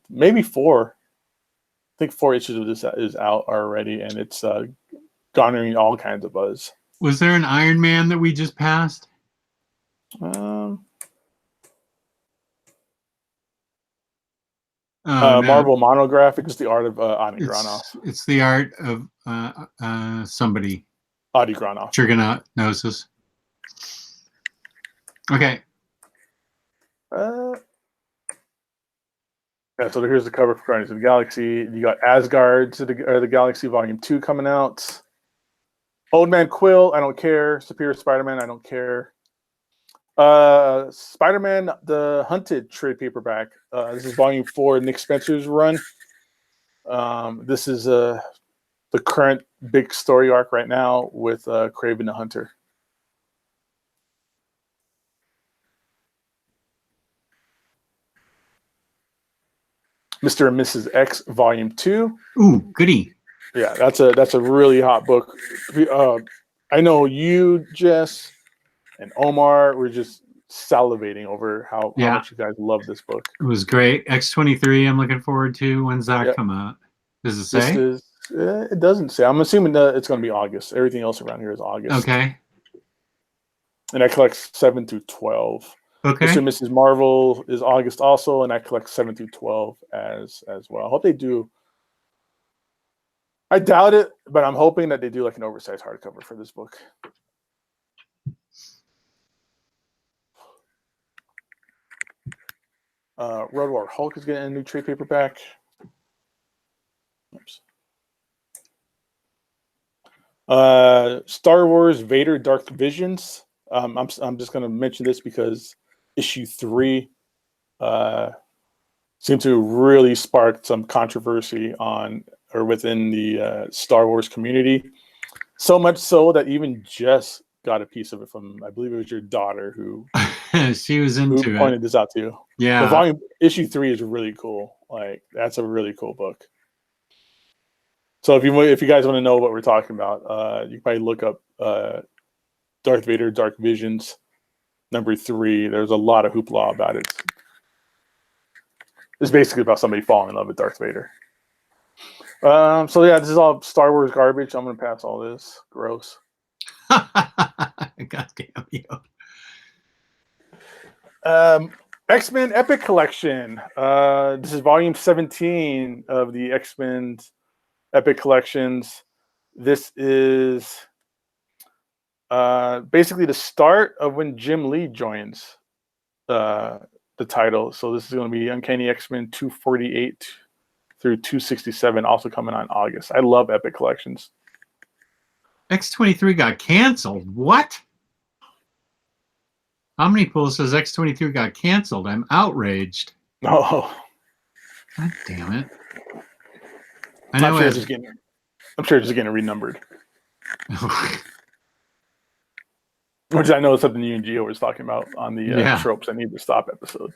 maybe 4. I think 4 issues of this is out already, and it's garnering all kinds of buzz. Was there an Iron Man that we just passed? No. Marvel Monographic is the art of Adi Granoff. It's the art of somebody. Adi Granoff. Trigonosis. Okay. Yeah, so here's the cover for Guardians of the Galaxy. You got Asgard to the Galaxy Volume 2 coming out. Old Man Quill, I don't care. Superior Spider-Man, I don't care. Spider-Man the Hunted trade paperback. This is Volume 4, Nick Spencer's run. This is the current big story arc right now with Kraven the Hunter. Mr. and Mrs. X Volume 2. Ooh, goody. Yeah, that's a really hot book. I know you, Jess, and Omar were just salivating over how much you guys love this book. It was great. X-23 I'm looking forward to. When's that come out? Does it say? It doesn't say. I'm assuming that it's going to be August. Everything else around here is August. Okay. And I collect 7 through 12. Okay. Mr. and Mrs. Marvel is August also, and I collect 7 through 12 as well. I hope they do. I doubt it, but I'm hoping that they do like an oversized hardcover for this book. Road War Hulk is getting a new trade paperback. Oops. Star Wars Vader Dark Visions. I'm just going to mention this because issue 3 seemed to really spark some controversy on or within the Star Wars community. So much so that even Jess got a piece of it from, I believe it was your daughter who she was into who pointed this out to you. Yeah. The volume issue 3 is really cool. Like, that's a really cool book. So if you guys want to know what we're talking about, you can probably look up Darth Vader Dark Visions number 3. There's a lot of hoopla about it. It's basically about somebody falling in love with Darth Vader. So yeah, this is all Star Wars garbage. I'm gonna pass all this. Gross. God damn you. X-Men Epic Collection. This is volume 17 of the X-Men Epic Collections. This is basically the start of when Jim Lee joins the title. So this is going to be Uncanny X-Men 248 through 267, also coming on August. I love Epic Collections. X-23 got canceled. What? Omnipool says X-23 got canceled. I'm outraged. Oh. God damn it. I'm sure it's just getting renumbered. Which I know is something you and Gio was talking about on the Tropes I Need to Stop episode.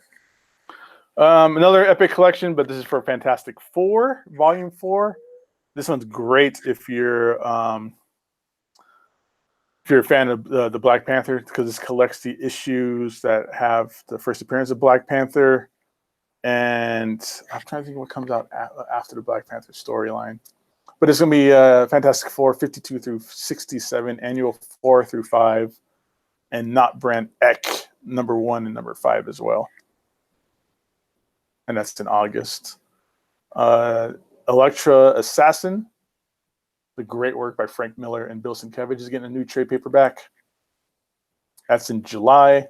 Another Epic Collection, but this is for Fantastic Four, Volume 4. This one's great if you're a fan of the Black Panther, because this collects the issues that have the first appearance of Black Panther. And I'm trying to think what comes out after the Black Panther storyline. But it's going to be Fantastic Four 52 through 67, Annual 4 through 5, and Not Brand Ek number 1 and number 5 as well. And that's in August. Elektra Assassin, the great work by Frank Miller and Bill Sienkiewicz, is getting a new trade paperback. That's in July.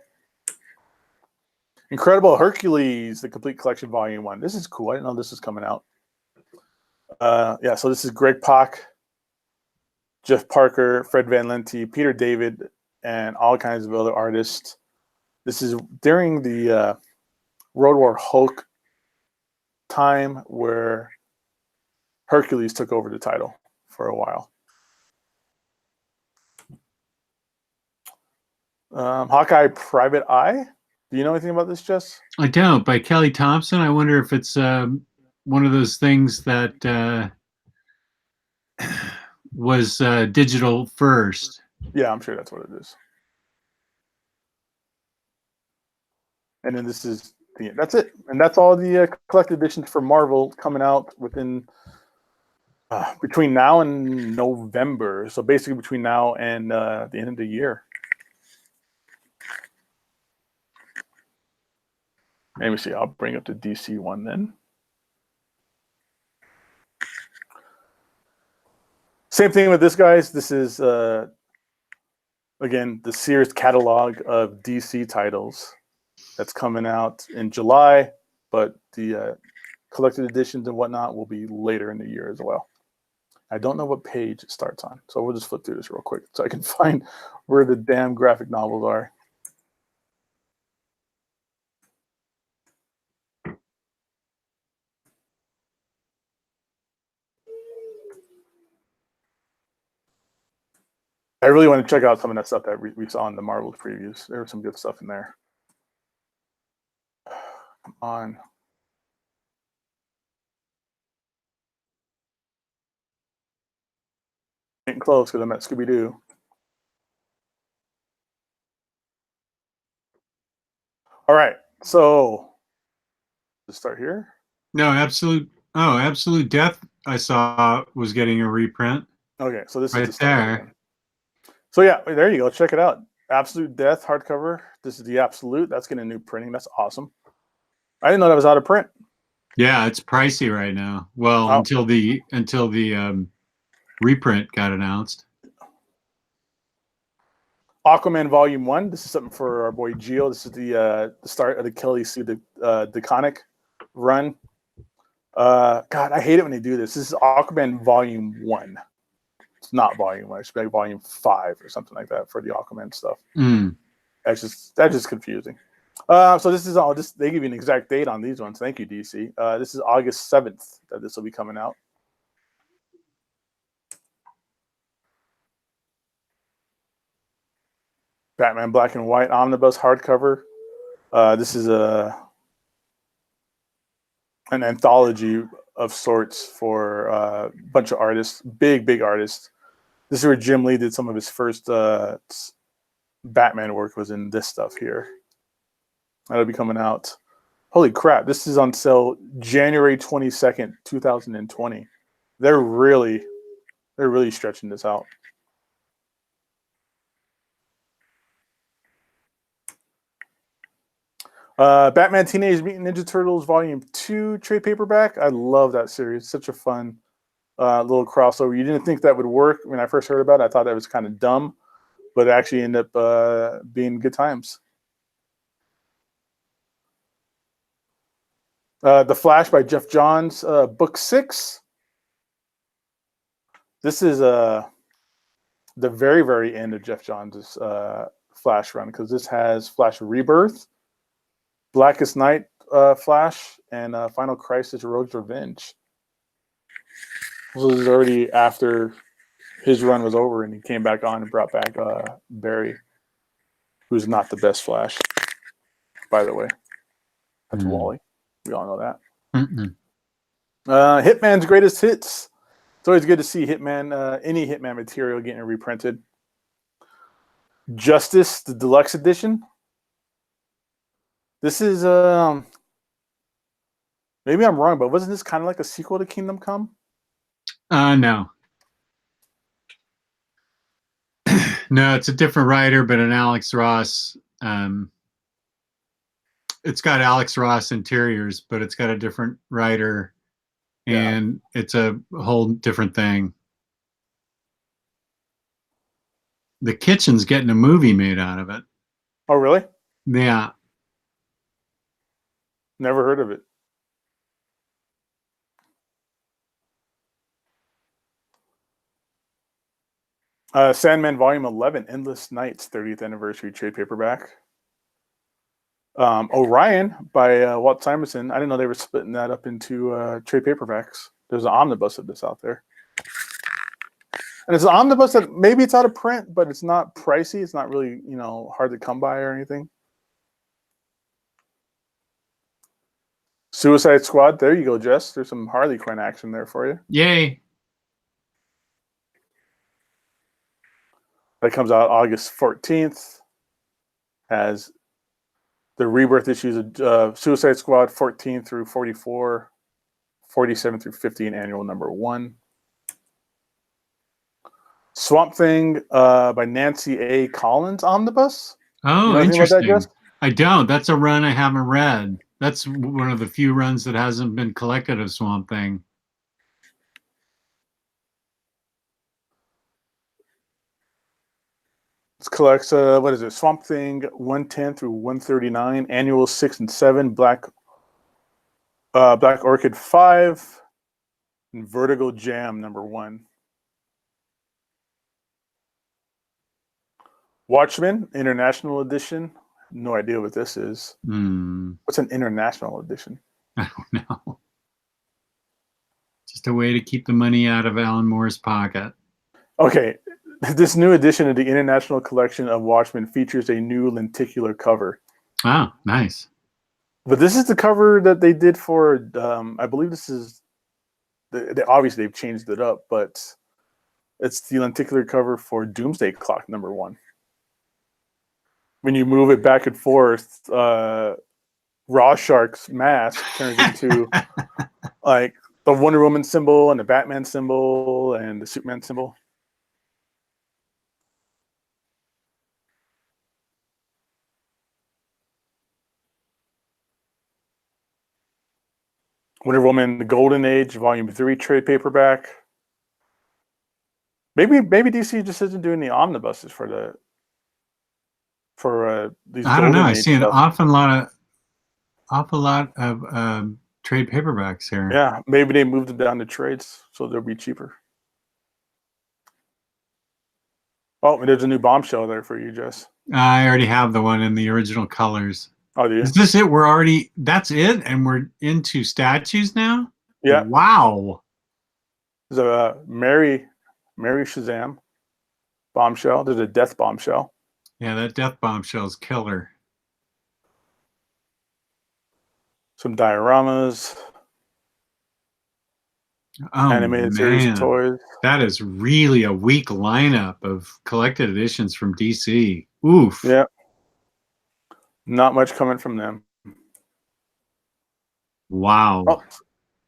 Incredible Hercules, the complete collection, volume 1. This is cool. I didn't know this was coming out. Yeah, so this is Greg Pak, Jeff Parker, Fred Van Lente, Peter David, and all kinds of other artists. This is during the World War Hulk time where Hercules took over the title for a while. Hawkeye Private Eye. Do you know anything about this, Jess? I don't. By Kelly Thompson. I wonder if it's one of those things that was digital first. Yeah, I'm sure that's what it is. And then this is that's it, and that's all the collected editions for Marvel coming out within between now and November. So basically between now and the end of the year. Let me see. I'll bring up the DC one then. Same thing with this, guys. This is, again, the Sears catalog of DC titles that's coming out in July, but the collected editions and whatnot will be later in the year as well. I don't know what page it starts on, so we'll just flip through this real quick so I can find where the damn graphic novels are. I really want to check out some of that stuff that we saw in the Marvel previews. There was some good stuff in there. Come on. Getting close because I'm at Scooby-Doo. All right, so let's start here. No, Absolute Death I saw was getting a reprint. Okay, so this right is the start there. one. So yeah, there you go. Check it out. Absolute Death hardcover. This is the Absolute. That's getting a new printing. That's awesome. I didn't know that was out of print. Yeah, it's pricey right now. Well, until the reprint got announced. Aquaman Volume 1. This is something for our boy Gio. This is the start of the Kelly Sue DeConnick run. God, I hate it when they do this. This is Aquaman Volume 1. It's not Volume 1. It should be like Volume 5 or something like that for the Aquaman stuff. That's just confusing. So this is all. They give you an exact date on these ones. Thank you, DC. This is August 7th that this will be coming out. Batman Black and White Omnibus hardcover. This is an anthology of sorts for a bunch of artists, big artists. This is where Jim Lee did some of his first Batman work, was in this stuff here. That'll be coming out. Holy crap, this is on sale January 22nd, 2020. They're really stretching this out. Batman Teenage Mutant Ninja Turtles Volume 2 trade paperback. I love that series. Such a fun little crossover. You didn't think that would work when I first heard about it. I thought that was kind of dumb, but it actually ended up being good times. The Flash by Jeff Johns, Book 6. This is the very end of Jeff Johns' Flash run, because this has Flash Rebirth, Blackest Night Flash, and Final Crisis Rogue's Revenge. So this is already after his run was over and he came back on and brought back Barry, who's not the best Flash, by the way. That's Wally. We all know that. Hitman's Greatest Hits. It's always good to see Hitman, any Hitman material getting reprinted. Justice, the Deluxe Edition. This is, maybe I'm wrong, but wasn't this kind of like a sequel to Kingdom Come? No. No, it's a different writer, but an Alex Ross. It's got Alex Ross interiors, but it's got a different writer, and it's a whole different thing. The kitchen's getting a movie made out of it. Oh, really? Yeah. Never heard of it. Sandman Volume 11, Endless Nights, 30th Anniversary trade paperback. Orion by Walt Simonson. I didn't know they were splitting that up into trade paperbacks. There's an omnibus of this out there. And it's an omnibus that maybe it's out of print, but it's not pricey. It's not really, hard to come by or anything. Suicide Squad. There you go, Jess. There's some Harley Quinn action there for you. Yay. That comes out August 14th. Has the rebirth issues of Suicide Squad 14 through 44, 47 through 50 in annual number 1. Swamp Thing by Nancy A. Collins omnibus. Oh, interesting. I don't. That's a run I haven't read. That's one of the few runs that hasn't been collected of Swamp Thing. This collects, what is it? Swamp Thing 110 through 139, annual 6 and 7, Black Orchid 5, and Vertigo Jam number 1. Watchmen International Edition. No idea what this is. What's an international edition? I don't know. Just a way to keep the money out of Alan Moore's pocket. Okay. This new edition of the International Collection of Watchmen features a new lenticular cover. Oh, nice. But this is the cover that they did for, I believe this is, obviously they've changed it up, but it's the lenticular cover for Doomsday Clock number 1. When you move it back and forth, Raw Shark's mask turns into like the Wonder Woman symbol and the Batman symbol and the Superman symbol. Wonder Woman: The Golden Age, Volume 3 trade paperback. Maybe DC just isn't doing the omnibuses for these. I don't know. I see an awful lot of trade paperbacks here. Yeah, maybe they moved them down to trades so they'll be cheaper. Oh, and there's a new Bombshell there for you, Jess. I already have the one in the original colors. Oh, do you? Is this it? That's it? And we're into statues now? Yeah. Wow. There's a Mary Shazam Bombshell. There's a Death Bombshell. Yeah, that Death Bombshell is killer. Some dioramas. Oh, animated series of toys. That is really a weak lineup of collected editions from DC. Oof. Yeah. Not much coming from them. Wow. Oh,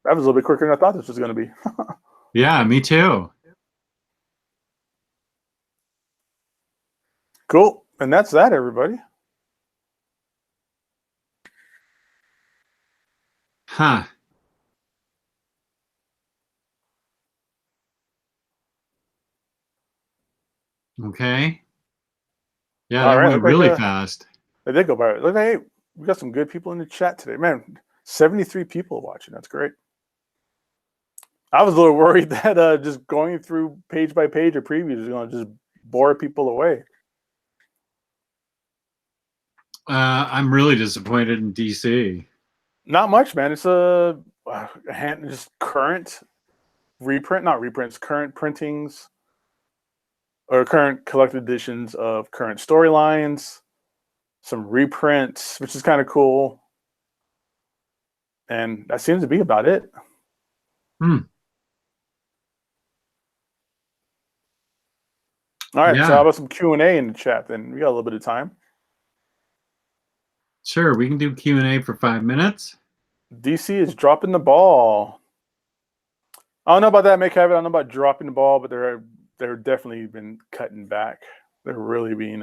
that was a little bit quicker than I thought this was going to be. Yeah, me too. Cool. And that's that, everybody. Huh. Okay. Yeah, that went really fast. They did go by. Look, hey, we got some good people in the chat today. Man, 73 people watching. That's great. I was a little worried that just going through page by page of previews is going to just bore people away. I'm really disappointed in DC. Not much, man. It's just current reprint, not reprints, current printings or current collected editions of current storylines, some reprints, which is kind of cool. And that seems to be about it. All right, so how about some Q&A in the chat then? We got a little bit of time. Sure, we can do Q&A for 5 minutes. DC is dropping the ball. I don't know about that, make habit. I don't know about dropping the ball, but they're definitely been cutting back. They're really being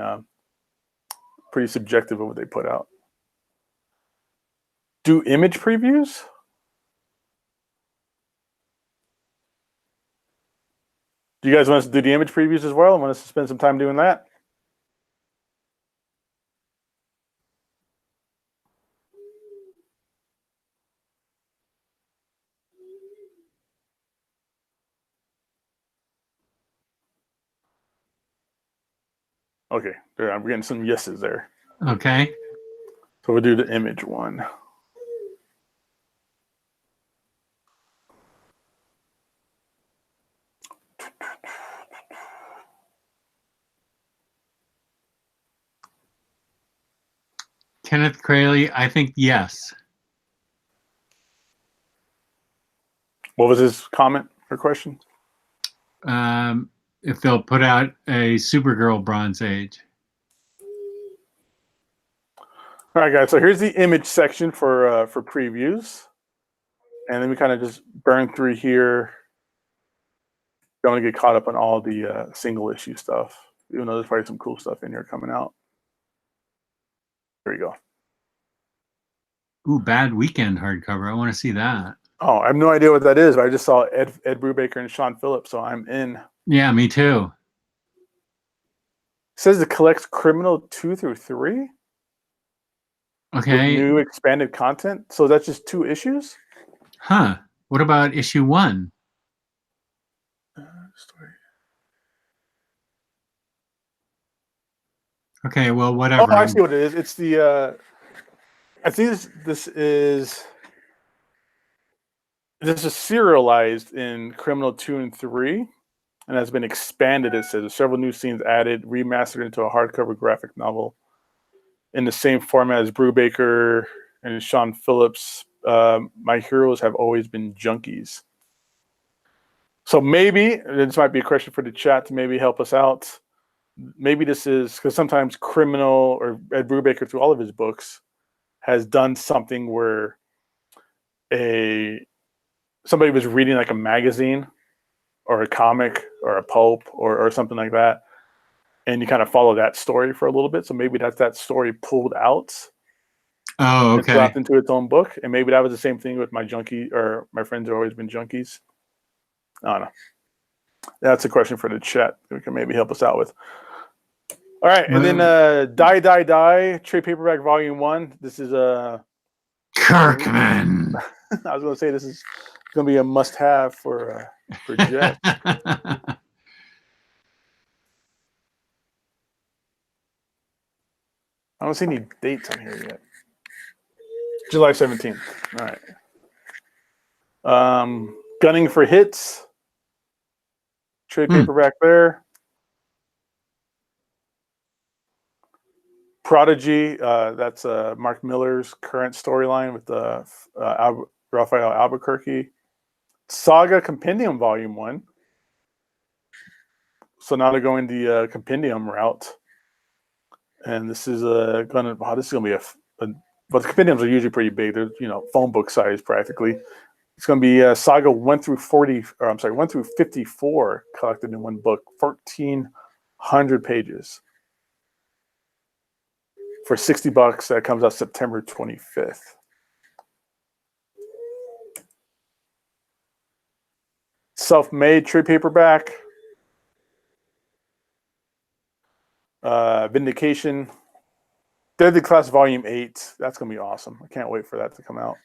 pretty subjective of what they put out. Do image previews? Do you guys want us to do the image previews as well? I want us to spend some time doing that? Okay, there, I'm getting some yeses there. Okay. So we'll do the image one. Kenneth Crayley, I think yes. What was his comment or question? If they'll put out a Supergirl Bronze Age. All right, guys. So here's the image section for previews, and then we kind of just burn through here. Don't want to get caught up on all the single issue stuff, even though there's probably some cool stuff in here coming out. There you go. Ooh, Bad Weekend hardcover. I want to see that. Oh, I have no idea what that is, but I just saw Ed Brubaker and Sean Phillips, so I'm in. Yeah, me too. It says it collects Criminal 2 through 3. Okay. With new expanded content. So that's just 2 issues? Huh. What about issue 1? Story. Okay, well, whatever. Oh, I see what it is. It's the I think this is serialized in Criminal 2 and 3 and has been expanded. It says several new scenes added, remastered into a hardcover graphic novel in the same format as Brubaker and Sean Phillips. My heroes have always been junkies. So maybe this might be a question for the chat to maybe help us out. Maybe this is because sometimes Criminal or Ed Brubaker through all of his books has done something where somebody was reading like a magazine or a comic or a pulp or something like that, and you kind of follow that story for a little bit. So maybe that's that story pulled out. Oh, okay. And dropped into its own book, and maybe that was the same thing with my junkie or my friends have always been junkies. I don't know. That's a question for the chat. We can maybe help us out with. All right, and then Die trade paperback volume 1. This is Kirkman. I was going to say this is going to be a must-have for Jet. I don't see any dates on here yet. July 17th. All right. Gunning for Hits. Trade paperback there. Prodigy. That's Mark Miller's current storyline with Raphael Albuquerque. Saga Compendium Volume 1. So now they're going the compendium route. And this is gonna be but the compendiums are usually pretty big. They're phone book size practically. It's gonna be Saga 1 through 54 collected in one book, 1,400 pages. For $60, that comes out September 25th. Self-made trade paperback. Vindication. Deadly Class Volume 8. That's going to be awesome. I can't wait for that to come out.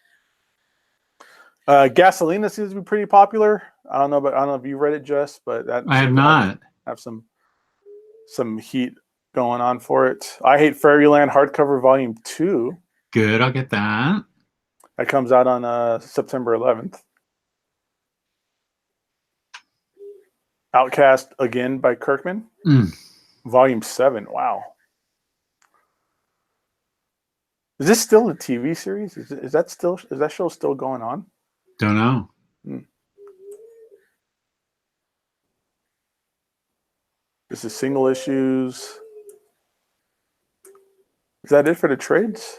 Gasolina seems to be pretty popular. I don't know if you read it, Jess, but that I have not. Have some heat going on for it. I Hate Fairyland hardcover Volume 2. Good, I'll get that. That comes out on September 11th. Outcast Again by Kirkman. Volume 7. Wow. Is this still a TV series? Is that show still going on? Don't know. This is single issues. Is that it for the trades?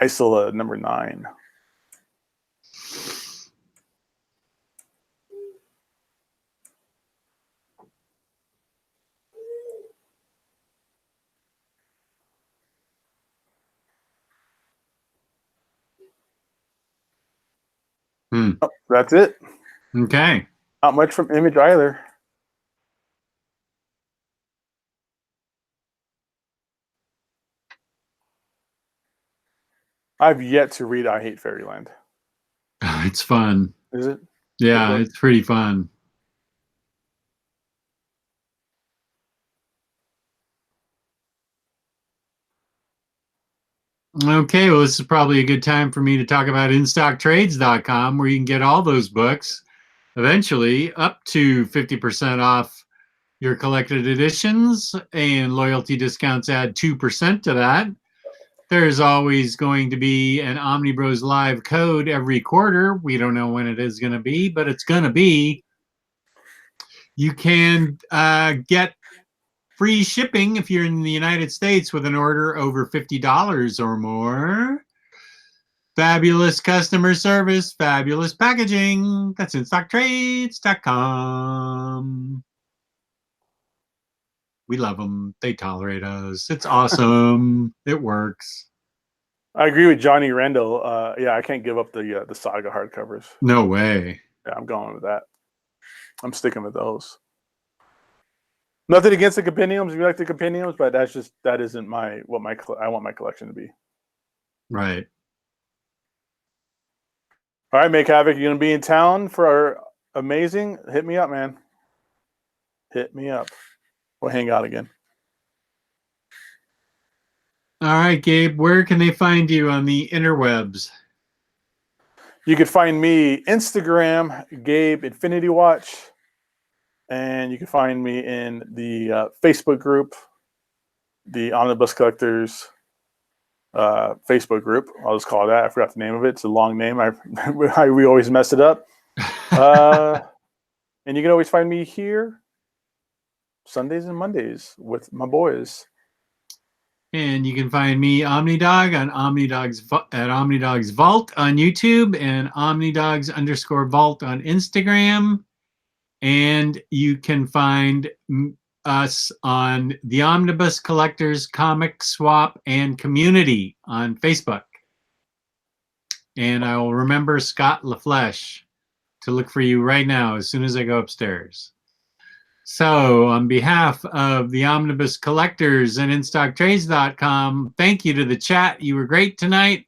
Isola number 9. Oh, that's it. Okay. Not much from Image either. I've yet to read I Hate Fairyland. It's fun. Is it? Yeah, it's pretty fun. Okay, well, this is probably a good time for me to talk about InStockTrades.com, where you can get all those books eventually up to 50% off your collected editions, and loyalty discounts add 2% to that. There's always going to be an Omnibros Live code every quarter. We don't know when it is going to be, but it's going to be. You can get free shipping if you're in the United States with an order over $50 or more. Fabulous customer service, fabulous packaging. That's InStockTrades.com. We love them. They tolerate us. It's awesome. It works. I agree with Johnny Randall. Yeah, I can't give up the Saga hardcovers. No way. Yeah, I'm going with that. I'm sticking with those. Nothing against the compendiums. If you like the compendiums, but that isn't I want my collection to be. Right. All right, Make Havoc, you're gonna be in town for our amazing. Hit me up, man. Hit me up. We'll hang out again. All right, Gabe, where can they find you on the interwebs? You can find me Instagram, Gabe Infinity Watch, and you can find me in the Facebook group, the Omnibus Collectors Facebook group. I'll just call it that. I forgot the name of it. It's a long name. We always mess it up. And you can always find me here Sundays and Mondays with my boys. And you can find me, Omnidog, on Omnidog's Vault on YouTube and Omnidogs_Vault on Instagram. And you can find us on the Omnibus Collectors Comic Swap and Community on Facebook. And I will remember Scott LaFleche to look for you right now as soon as I go upstairs. So on behalf of the Omnibus Collectors and InStockTrades.com, thank you to the chat. You were great tonight.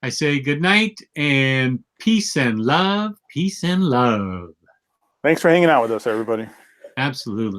I say good night and peace and love. Peace and love. Thanks for hanging out with us, everybody. Absolutely.